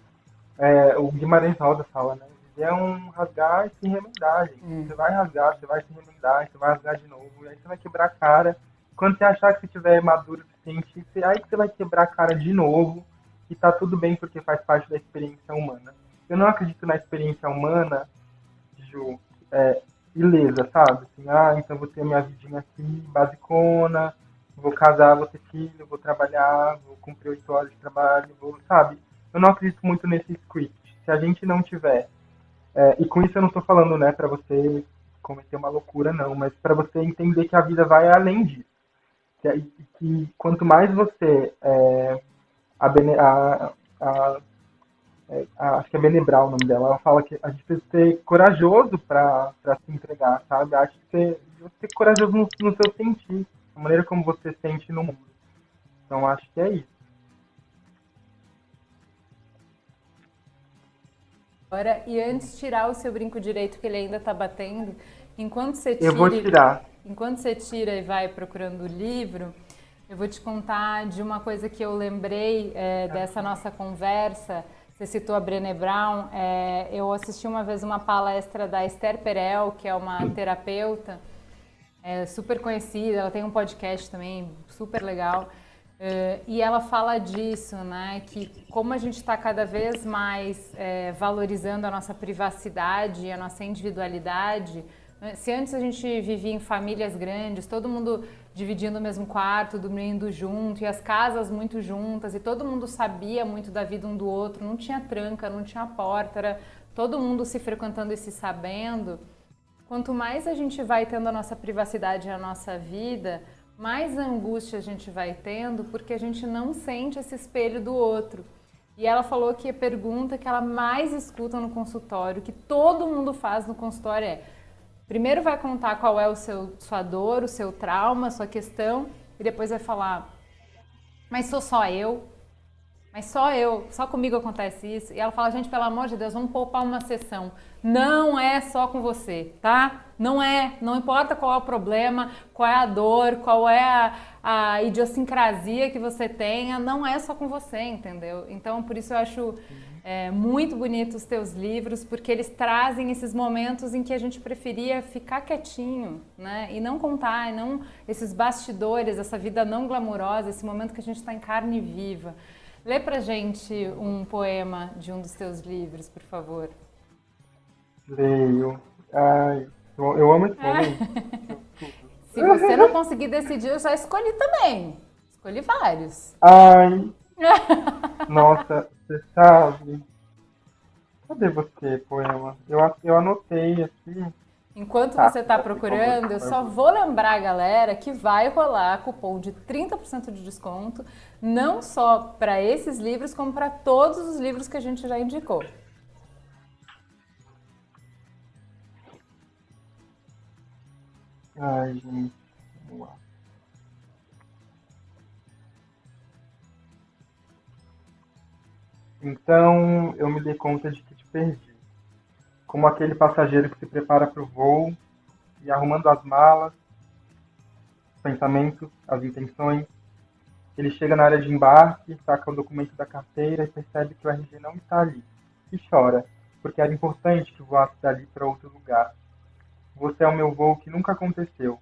o Guimarães Rosa fala, né? Viver é um rasgar e se remendar, gente. Você vai rasgar, você vai se remendar, você vai rasgar de novo, e aí você vai quebrar a cara. Quando você achar que você estiver maduro o suficiente, aí que você vai quebrar a cara de novo e tá tudo bem porque faz parte da experiência humana. Eu não acredito na experiência humana, Ju, ilesa, sabe? Assim, então vou ter minha vidinha aqui, basicona, vou casar, vou ter filho, vou trabalhar, vou cumprir 8 horas de trabalho, sabe? Eu não acredito muito nesse script. Se a gente não tiver, e com isso eu não tô falando, né, pra você cometer uma loucura, não, mas pra você entender que a vida vai além disso. Que quanto mais você acho que é Brené Brown o nome dela, ela fala que a gente precisa ser corajoso para se entregar, sabe? Acho que você ser corajoso no seu sentir, na maneira como você sente no mundo. Então acho que é isso. Agora, e antes de tirar o seu brinco direito, que ele ainda está batendo, enquanto você tira, eu vou tirar. Enquanto você tira e vai procurando o livro, eu vou te contar de uma coisa que eu lembrei dessa nossa conversa. Você citou a Brené Brown. Eu assisti uma vez uma palestra da Esther Perel, que é uma terapeuta super conhecida. Ela tem um podcast também super legal. E ela fala disso, né? Que como a gente está cada vez mais valorizando a nossa privacidade, a nossa individualidade. Se antes a gente vivia em famílias grandes, todo mundo dividindo o mesmo quarto, dormindo junto, e as casas muito juntas, e todo mundo sabia muito da vida um do outro, não tinha tranca, não tinha porta, era todo mundo se frequentando e se sabendo. Quanto mais a gente vai tendo a nossa privacidade e a nossa vida, mais angústia a gente vai tendo, porque a gente não sente esse espelho do outro. E ela falou que a pergunta que ela mais escuta no consultório, que todo mundo faz no consultório primeiro vai contar qual é sua dor, o seu trauma, a sua questão, e depois vai falar, mas sou só eu? Mas só comigo acontece isso? E ela fala, gente, pelo amor de Deus, vamos poupar uma sessão. Não é só com você, tá? Não importa qual é o problema, qual é a dor, qual é a idiosincrasia que você tenha, não é só com você, entendeu? Então, por isso eu acho muito bonito os teus livros, porque eles trazem esses momentos em que a gente preferia ficar quietinho, né? E não contar, e não esses bastidores, essa vida não glamurosa, esse momento que a gente está em carne viva. Lê pra gente um poema de um dos teus livros, por favor. Leio. Ai, eu amo esse poema. Se você não conseguir decidir, eu já escolhi também. Escolhi vários. Ai, nossa, você sabe. Cadê você, poema? Eu anotei aqui. Enquanto você está procurando, eu só vou lembrar a galera que vai rolar cupom de 30% de desconto, não só para esses livros, como para todos os livros que a gente já indicou. Ai, gente, vamos lá. Então, eu me dei conta de que te perdi. Como aquele passageiro que se prepara para o voo e arrumando as malas, os pensamentos, as intenções, ele chega na área de embarque, saca o documento da carteira e percebe que o RG não está ali. E chora, porque era importante que voasse dali para outro lugar. Você é o meu voo que nunca aconteceu.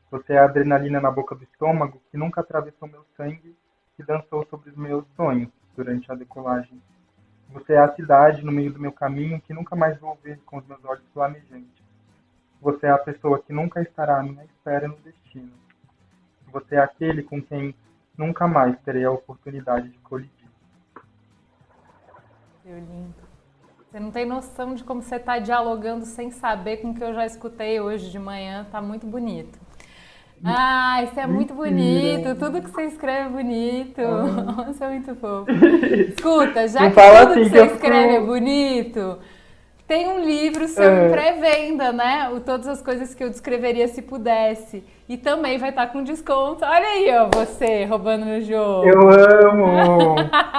Você é a adrenalina na boca do estômago que nunca atravessou meu sangue e dançou sobre os meus sonhos durante a decolagem. Você é a cidade no meio do meu caminho que nunca mais vou ver com os meus olhos flamejantes. Você é a pessoa que nunca estará à minha espera no destino. Você é aquele com quem nunca mais terei a oportunidade de colidir. Meu lindo. Você não tem noção de como você está dialogando sem saber com o que eu já escutei hoje de manhã. Tá muito bonito. Ah, isso é muito bonito. Tudo que você escreve é bonito. Isso é muito fofo. Escuta, já que tudo que você escreve é bonito, tem um livro seu em pré-venda, né? Todas as coisas que eu descreveria se pudesse. E também vai estar com desconto. Olha aí, ó, você roubando no jogo. Eu amo!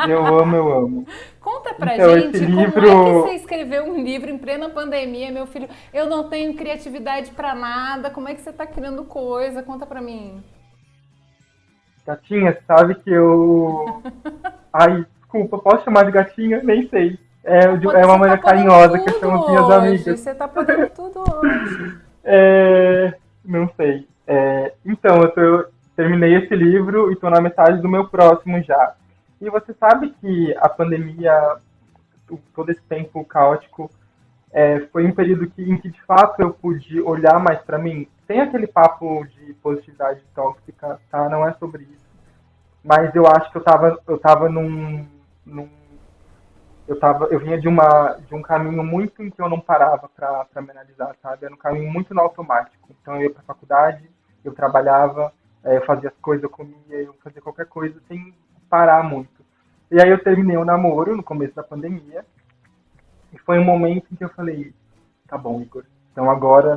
Eu amo. Conta pra Então, gente esse como livro... é que você escreveu um livro em plena pandemia, meu filho. Eu não tenho criatividade pra nada. Como é que você tá criando coisa? Conta pra mim. Gatinha, sabe que eu... Ai, desculpa, posso chamar de gatinha? Nem sei. É uma maneira carinhosa que chamam minhas amigas. Você tá podendo tudo hoje. Não sei. Então, terminei esse livro e estou na metade do meu próximo já. E você sabe que a pandemia, todo esse tempo caótico, foi um período em que de fato eu pude olhar mais para mim. Tem aquele papo de positividade tóxica, tá? Não é sobre isso. Mas eu acho que eu tava eu vinha de um caminho muito em que eu não parava para me analisar, sabe? Era um caminho muito no automático. Então eu ia para a faculdade, eu trabalhava, eu fazia as coisas, eu comia, eu fazia qualquer coisa sem parar muito. E aí eu terminei o namoro no começo da pandemia e foi um momento em que eu falei, tá bom, Igor, então agora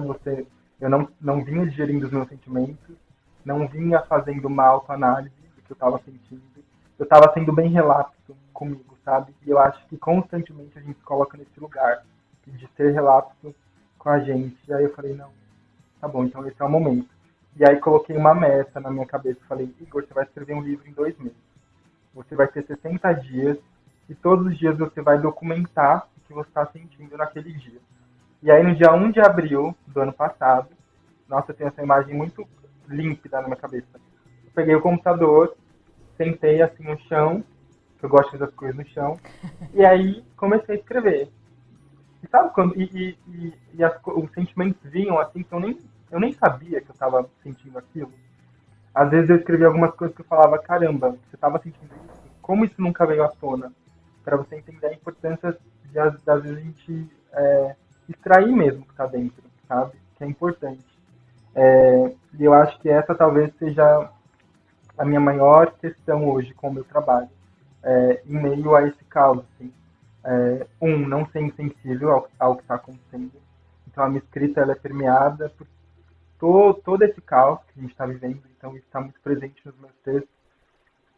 eu não vinha digerindo os meus sentimentos, não vinha fazendo uma autoanálise do que eu estava sentindo, eu estava sendo bem relapso comigo, sabe? E eu acho que constantemente a gente se coloca nesse lugar de ser relapso com a gente. E aí eu falei, não, tá bom, então esse é o momento. E aí coloquei uma meta na minha cabeça, falei, Igor, você vai escrever um livro em 2 meses. Você vai ter 60 dias e todos os dias você vai documentar o que você está sentindo naquele dia. E aí no dia 1 de abril do ano passado, nossa, eu tenho essa imagem muito límpida na minha cabeça. Eu peguei o computador, sentei assim no chão, que eu gosto de fazer as coisas no chão, e aí comecei a escrever. E sabe quando os sentimentos vinham assim que eu nem sabia que eu estava sentindo aquilo. Às vezes eu escrevia algumas coisas que eu falava, caramba, você estava sentindo isso? Como isso nunca veio à tona? Para você entender a importância de às vezes a gente extrair mesmo o que está dentro, sabe? Que é importante. E eu acho que essa talvez seja a minha maior questão hoje com o meu trabalho, em meio a esse caos, assim. Não ser insensível ao que está acontecendo. Então a minha escrita ela é permeada por todo esse caos que a gente está vivendo, então isso está muito presente nos meus textos.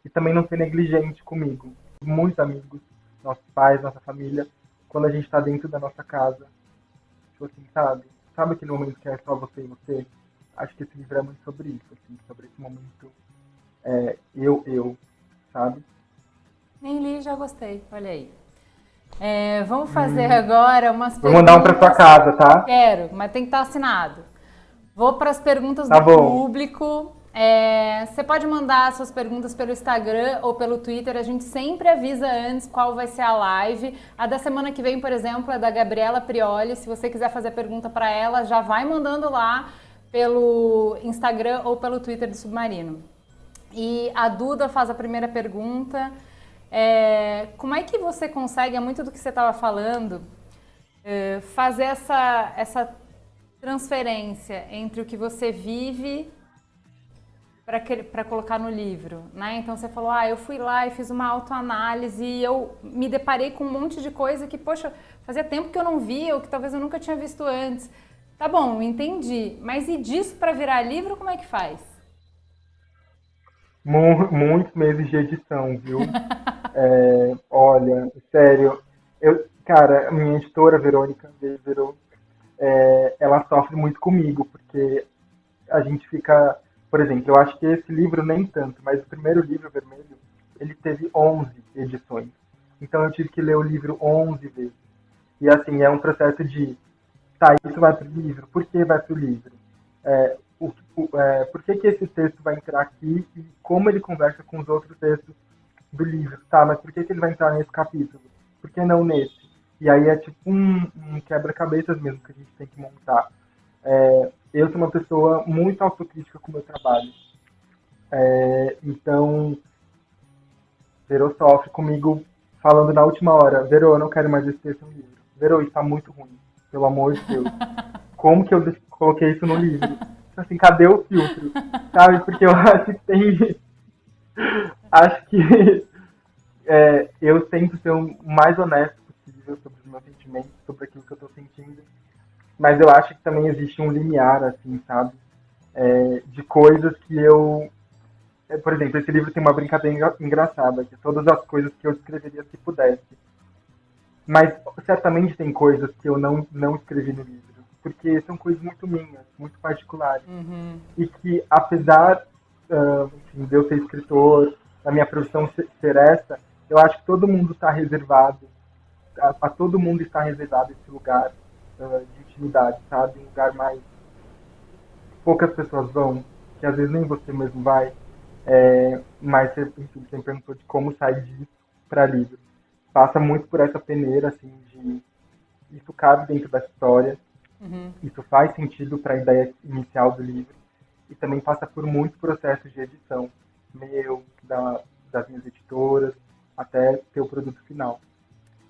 E também não ser negligente comigo. Muitos amigos, nossos pais, nossa família, quando a gente está dentro da nossa casa, tipo assim, sabe aquele momento que é só você e você? Acho que esse livro é muito sobre isso, assim, sobre esse momento eu, sabe? Nem li, já gostei, olha aí. Vamos fazer agora umas perguntas. Vou mandar um pra sua casa, tá? Quero, mas tem que estar assinado. Vou para as perguntas Tá do bom. público. Você pode mandar suas perguntas pelo Instagram ou pelo Twitter. A gente sempre avisa antes qual vai ser a live. A da semana que vem, por exemplo, é da Gabriela Prioli. Se você quiser fazer pergunta para ela, já vai mandando lá pelo Instagram ou pelo Twitter do Submarino. E a Duda faz a primeira pergunta. Como é que você consegue, é muito do que você estava falando, fazer essa transferência entre o que você vive para colocar no livro, né? Então você falou, eu fui lá e fiz uma autoanálise e eu me deparei com um monte de coisa que, poxa, fazia tempo que eu não via ou que talvez eu nunca tinha visto antes. Tá bom, entendi. Mas e disso para virar livro, como é que faz? Muitos meses de edição, viu? Olha, sério, cara, a minha editora, Verônica, ela sofre muito comigo, porque a gente fica, por exemplo, eu acho que esse livro nem tanto, mas o primeiro livro, Vermelho, ele teve 11 edições. Então eu tive que ler o livro 11 vezes. E assim, é um processo de, isso vai para o livro, por que vai para o livro? Por que esse texto vai entrar aqui e como ele conversa com os outros textos do livro, mas por que ele vai entrar nesse capítulo? Por que não nesse? E aí é tipo um quebra-cabeças mesmo que a gente tem que montar. Eu sou uma pessoa muito autocrítica com o meu trabalho. Então, Verô sofre comigo falando na última hora, Verô, eu não quero mais esse texto no livro. Verô, isso tá muito ruim, pelo amor de Deus. Como que eu coloquei isso no livro? Assim, cadê o filtro? Sabe? Porque eu acho que tem. Acho que eu tento ser o mais honesto possível sobre os meus sentimentos, sobre aquilo que eu tô sentindo. Mas eu acho que também existe um limiar, assim, sabe? De coisas que eu. Por exemplo, esse livro tem uma brincadeira engraçada, que é todas as coisas que eu escreveria se pudesse. Mas certamente tem coisas que eu não escrevi no livro, porque são coisas muito minhas, muito particulares. E que, apesar enfim, de eu ser escritor, da minha profissão ser essa, eu acho que todo mundo está reservado, a todo mundo está reservado esse lugar de intimidade, sabe? Um lugar mais poucas pessoas vão, que às vezes nem você mesmo vai, mas enfim, você me perguntou de como sair disso para livro. Passa muito por essa peneira, assim, de isso cabe dentro da história, isso faz sentido para a ideia inicial do livro, e também passa por muitos processos de edição, meu, das minhas editoras, até ter o produto final.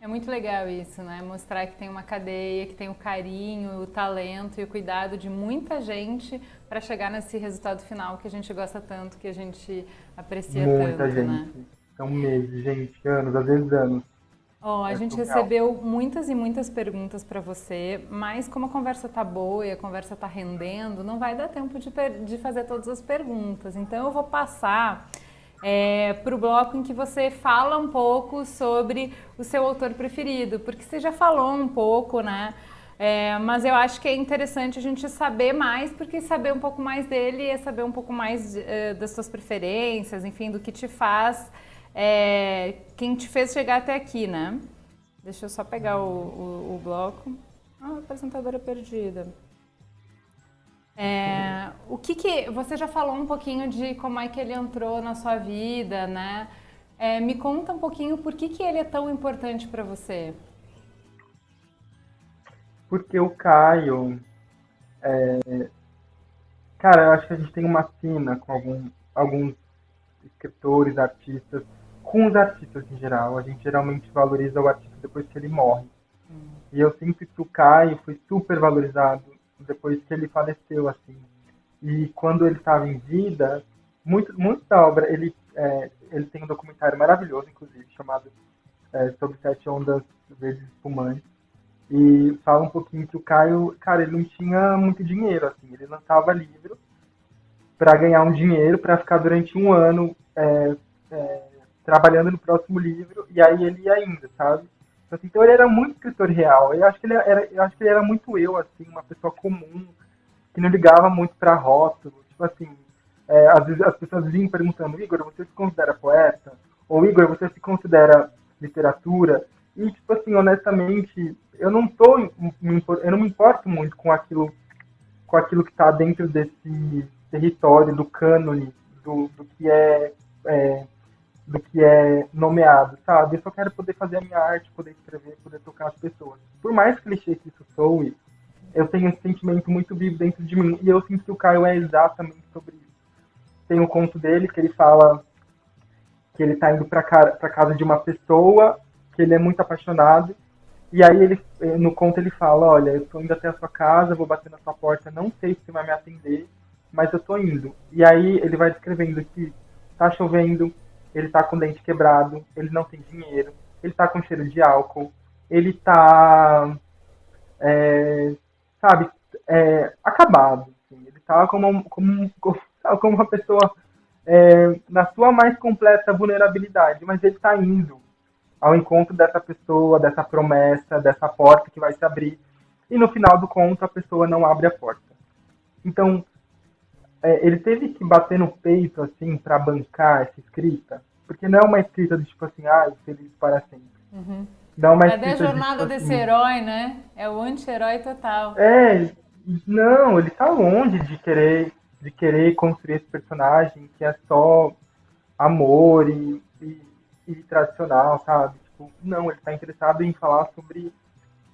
É muito legal isso, né? Mostrar que tem uma cadeia, que tem o carinho, o talento e o cuidado de muita gente para chegar nesse resultado final que a gente gosta tanto, que a gente aprecia Muita tanto, gente. né? São meses, gente, anos, às vezes anos. A gente surreal. recebeu muitas e muitas perguntas para você, mas como a conversa tá boa e a conversa tá rendendo, não vai dar tempo de fazer todas as perguntas. Então eu vou passar para o bloco em que você fala um pouco sobre o seu autor preferido, porque você já falou um pouco, né? Mas eu acho que é interessante a gente saber mais, porque saber um pouco mais dele é saber um pouco mais das suas preferências, enfim, do que te faz, quem te fez chegar até aqui, né? Deixa eu só pegar o bloco. Apresentadora perdida. O que você já falou um pouquinho de como é que ele entrou na sua vida, né? Me conta um pouquinho por que ele é tão importante para você. Porque o Caio, cara, eu acho que a gente tem uma sina com alguns escritores, artistas, com os artistas em geral. A gente geralmente valoriza o artista depois que ele morre. E eu sinto que o Caio foi super valorizado depois que ele faleceu, assim. E quando ele estava em vida, muito da obra, ele tem um documentário maravilhoso, inclusive, chamado Sobre Sete Ondas Verdes Espumantes. E fala um pouquinho que o Caio, cara, ele não tinha muito dinheiro, assim. Ele lançava livro para ganhar um dinheiro, para ficar durante um ano trabalhando no próximo livro, e aí ele ia indo, sabe? Então ele era muito escritor real. Eu acho que ele era muito assim, uma pessoa comum, que não ligava muito para rótulo. Tipo assim, às vezes as pessoas vinham perguntando, Igor, você se considera poeta? Ou Igor, você se considera literatura? E tipo assim, honestamente, eu não me importo muito com aquilo que está dentro desse território do cânone, do que é nomeado, sabe? Eu só quero poder fazer a minha arte, poder escrever, poder tocar as pessoas. Por mais clichê que isso soe, eu tenho esse sentimento muito vivo dentro de mim, e eu sinto que o Caio é exatamente sobre isso. Tem um conto dele que ele fala que ele tá indo para casa de uma pessoa, que ele é muito apaixonado, e aí no conto ele fala, olha, eu tô indo até a sua casa, vou bater na sua porta, não sei se você vai me atender, mas eu tô indo. E aí ele vai descrevendo que tá chovendo, ele tá com o dente quebrado, ele não tem dinheiro, ele tá com cheiro de álcool, ele tá, sabe, acabado. Assim. Ele tá como uma pessoa na sua mais completa vulnerabilidade, mas ele tá indo ao encontro dessa pessoa, dessa promessa, dessa porta que vai se abrir, e no final do conto a pessoa não abre a porta. Então, ele teve que bater no peito, assim, para bancar essa escrita, porque não é uma escrita de tipo assim, feliz para sempre. Uhum. Não é uma Cadê a jornada desse herói, né? É o anti-herói total. Não, ele tá longe de querer construir esse personagem que é só amor e tradicional, sabe? Tipo, não, ele tá interessado em falar sobre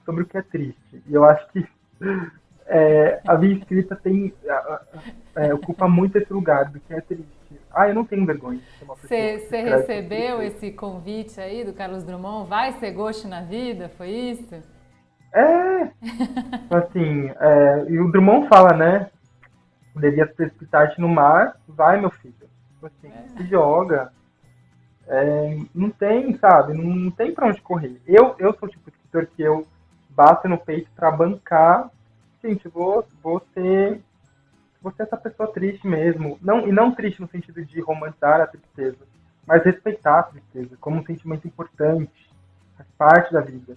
o que é triste. E eu acho que a minha escrita ocupa muito esse lugar do que é triste. Ah, eu não tenho vergonha de ser uma pessoa que Você escreve sobre recebeu tristeza. esse convite aí do Carlos Drummond? Vai ser Ghost na vida? Foi isso? É, assim, e o Drummond fala, né? Devia precipitar-te no mar, vai, meu filho. Tipo assim, se joga. Não tem, sabe? Não tem pra onde correr. Eu sou o tipo de escritor que eu bato no peito pra bancar. Gente, vou ser essa pessoa triste mesmo. Não, e não triste no sentido de romantizar a tristeza, mas respeitar a tristeza como um sentimento importante, faz parte da vida.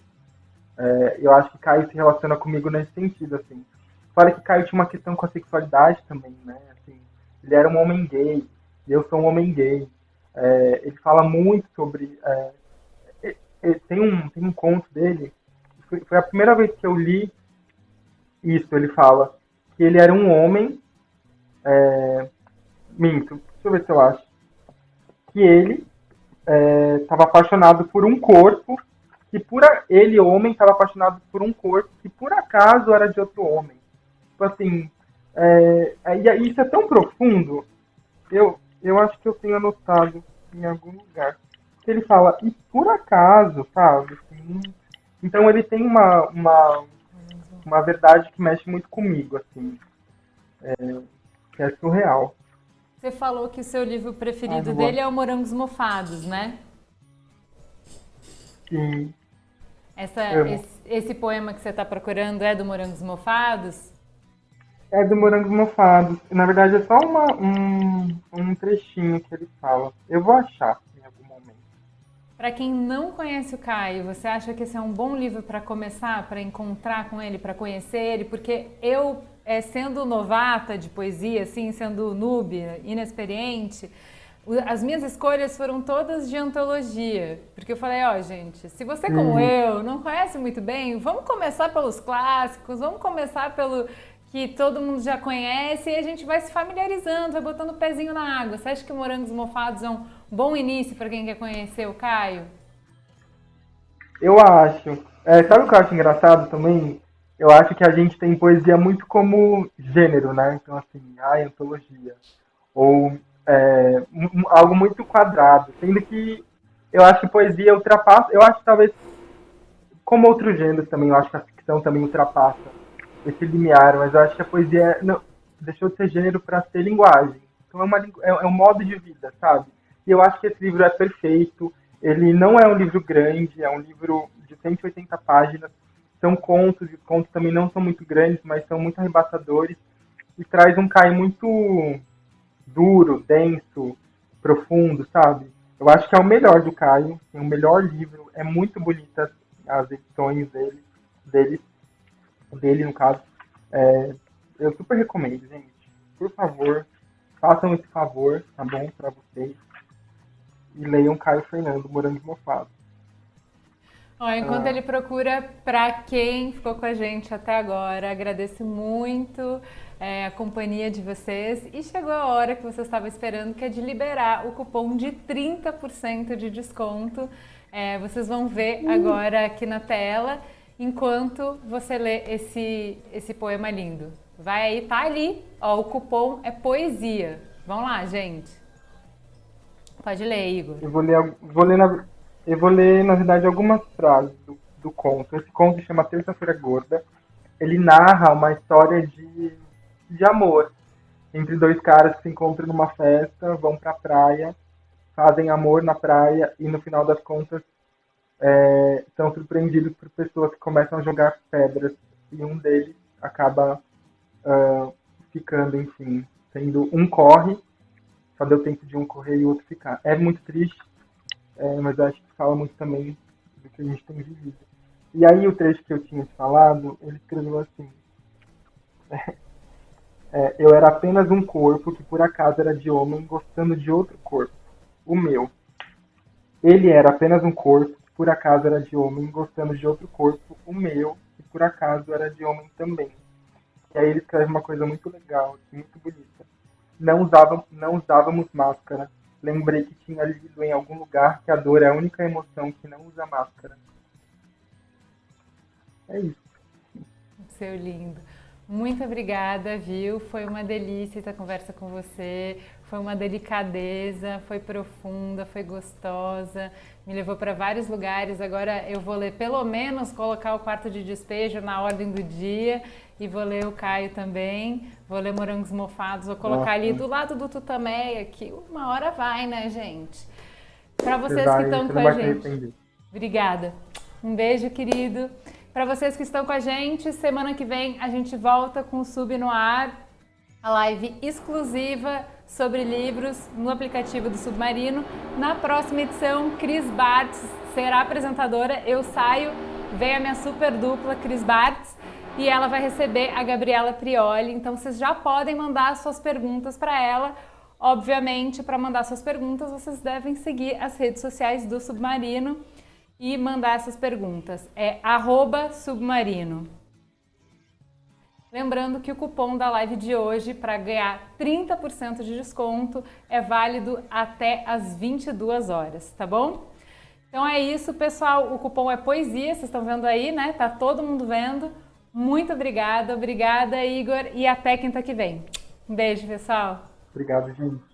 Eu acho que Caio se relaciona comigo nesse sentido, assim. Fora que Caio tinha uma questão com a sexualidade também, né? Assim, ele era um homem gay, e eu sou um homem gay. Ele fala muito sobre. Tem um conto dele, foi a primeira vez que eu li isso. Ele fala que ele era um homem. Minto, deixa eu ver se eu acho. Que ele estava apaixonado por um corpo, ele, homem, estava apaixonado por um corpo que por acaso era de outro homem. Tipo assim, isso é tão profundo. Eu acho que eu tenho anotado em algum lugar. Que ele fala, e por acaso, sabe? Assim, então ele tem uma verdade que mexe muito comigo, assim, que é surreal. Você falou que o seu livro Ai, preferido não vou. dele é o Morangos Mofados, né? Sim, Essa, amo. esse poema que você está procurando é do Morangos Mofados? É do Morangos Mofados. Na verdade, é só um trechinho que ele fala. Eu vou achar em algum momento. Para quem não conhece o Caio, você acha que esse é um bom livro para começar, para encontrar com ele, para conhecer ele? Porque eu, sendo novata de poesia, assim, sendo noob, inexperiente, as minhas escolhas foram todas de antologia. Porque eu falei, ó, gente, se você como Sim, eu não conhece muito bem, vamos começar pelos clássicos, vamos começar pelo que todo mundo já conhece e a gente vai se familiarizando, vai botando o pezinho na água. Você acha que Morangos Mofados é um bom início para quem quer conhecer o Caio? eu acho. Sabe o que eu acho engraçado também? Eu acho que a gente tem poesia muito como gênero, né? Então, assim, antologia. Ou algo muito quadrado. Sendo que eu acho que poesia ultrapassa. Eu acho que talvez, como outros gêneros também, eu acho que a ficção também ultrapassa esse limiar, mas eu acho que a poesia não, deixou de ser gênero para ser linguagem. Então é um modo de vida, sabe? E eu acho que esse livro é perfeito. Ele não é um livro grande, é um livro de 180 páginas. São contos, e os contos também não são muito grandes, mas são muito arrebatadores. E traz um Caio muito duro, denso, profundo, sabe? Eu acho que é o melhor do Caio, é o melhor livro. É muito bonita as edições dele, dele no caso. É, eu super recomendo, gente. Por favor, façam esse favor, tá bom? Pra vocês. E leiam Caio Fernando, Morangos Mofados. Ó, enquanto Ah, ele procura, para quem ficou com a gente até agora, agradeço muito a companhia de vocês e chegou a hora que você estava esperando, que é de liberar o cupom de 30% de desconto. Vocês vão ver agora aqui na tela, enquanto você lê esse poema lindo. Vai aí, tá ali, ó, o cupom é poesia. Vamos lá, gente. Pode ler, Igor. eu vou ler, na verdade, algumas frases do conto. Esse conto se chama Terça-feira Gorda. Ele narra uma história de amor entre dois caras que se encontram numa festa, vão pra praia, fazem amor na praia e no final das contas são surpreendidos por pessoas que começam a jogar pedras e um deles acaba ah, ficando, enfim, sendo um corre, só deu tempo de um correr e o outro ficar. É muito triste, mas eu acho que fala muito também do que a gente tem vivido. E aí o trecho que eu tinha te falado, ele escreveu assim: eu era apenas um corpo que por acaso era de homem gostando de outro corpo, o meu. Ele era apenas um corpo que por acaso era de homem gostando de outro corpo, o meu, que por acaso era de homem também. E aí ele escreve uma coisa muito legal, muito bonita. Não usávamos máscara. Lembrei que tinha lido em algum lugar que a dor é a única emoção que não usa máscara. É isso. Seu lindo. Muito obrigada, viu? Foi uma delícia essa conversa com você. Foi uma delicadeza, foi profunda, foi gostosa. Me levou para vários lugares. Agora eu vou ler, pelo menos, colocar o Quarto de Despejo na ordem do dia. E vou ler o Caio também. Vou ler Morangos Mofados. Vou colocar ali do lado do Tutameia, que uma hora vai, né, gente? Para vocês que estão com a gente. Obrigada. Um beijo, querido. Para vocês que estão com a gente, semana que vem a gente volta com o Sub no Ar, a live exclusiva sobre livros no aplicativo do Submarino. Na próxima edição, Cris Bartz será apresentadora. Eu saio, vem a minha super dupla, Cris Bartz, e ela vai receber a Gabriela Prioli. Então vocês já podem mandar suas perguntas para ela. Obviamente, para mandar suas perguntas, vocês devem seguir as redes sociais do Submarino e mandar essas perguntas. É @submarino. Lembrando que o cupom da live de hoje para ganhar 30% de desconto é válido até às 22 horas, tá bom? Então é isso, pessoal. O cupom é poesia, vocês estão vendo aí, né? Tá todo mundo vendo. Muito obrigada, Igor, e até quinta que vem. Um beijo, pessoal. Obrigado, gente.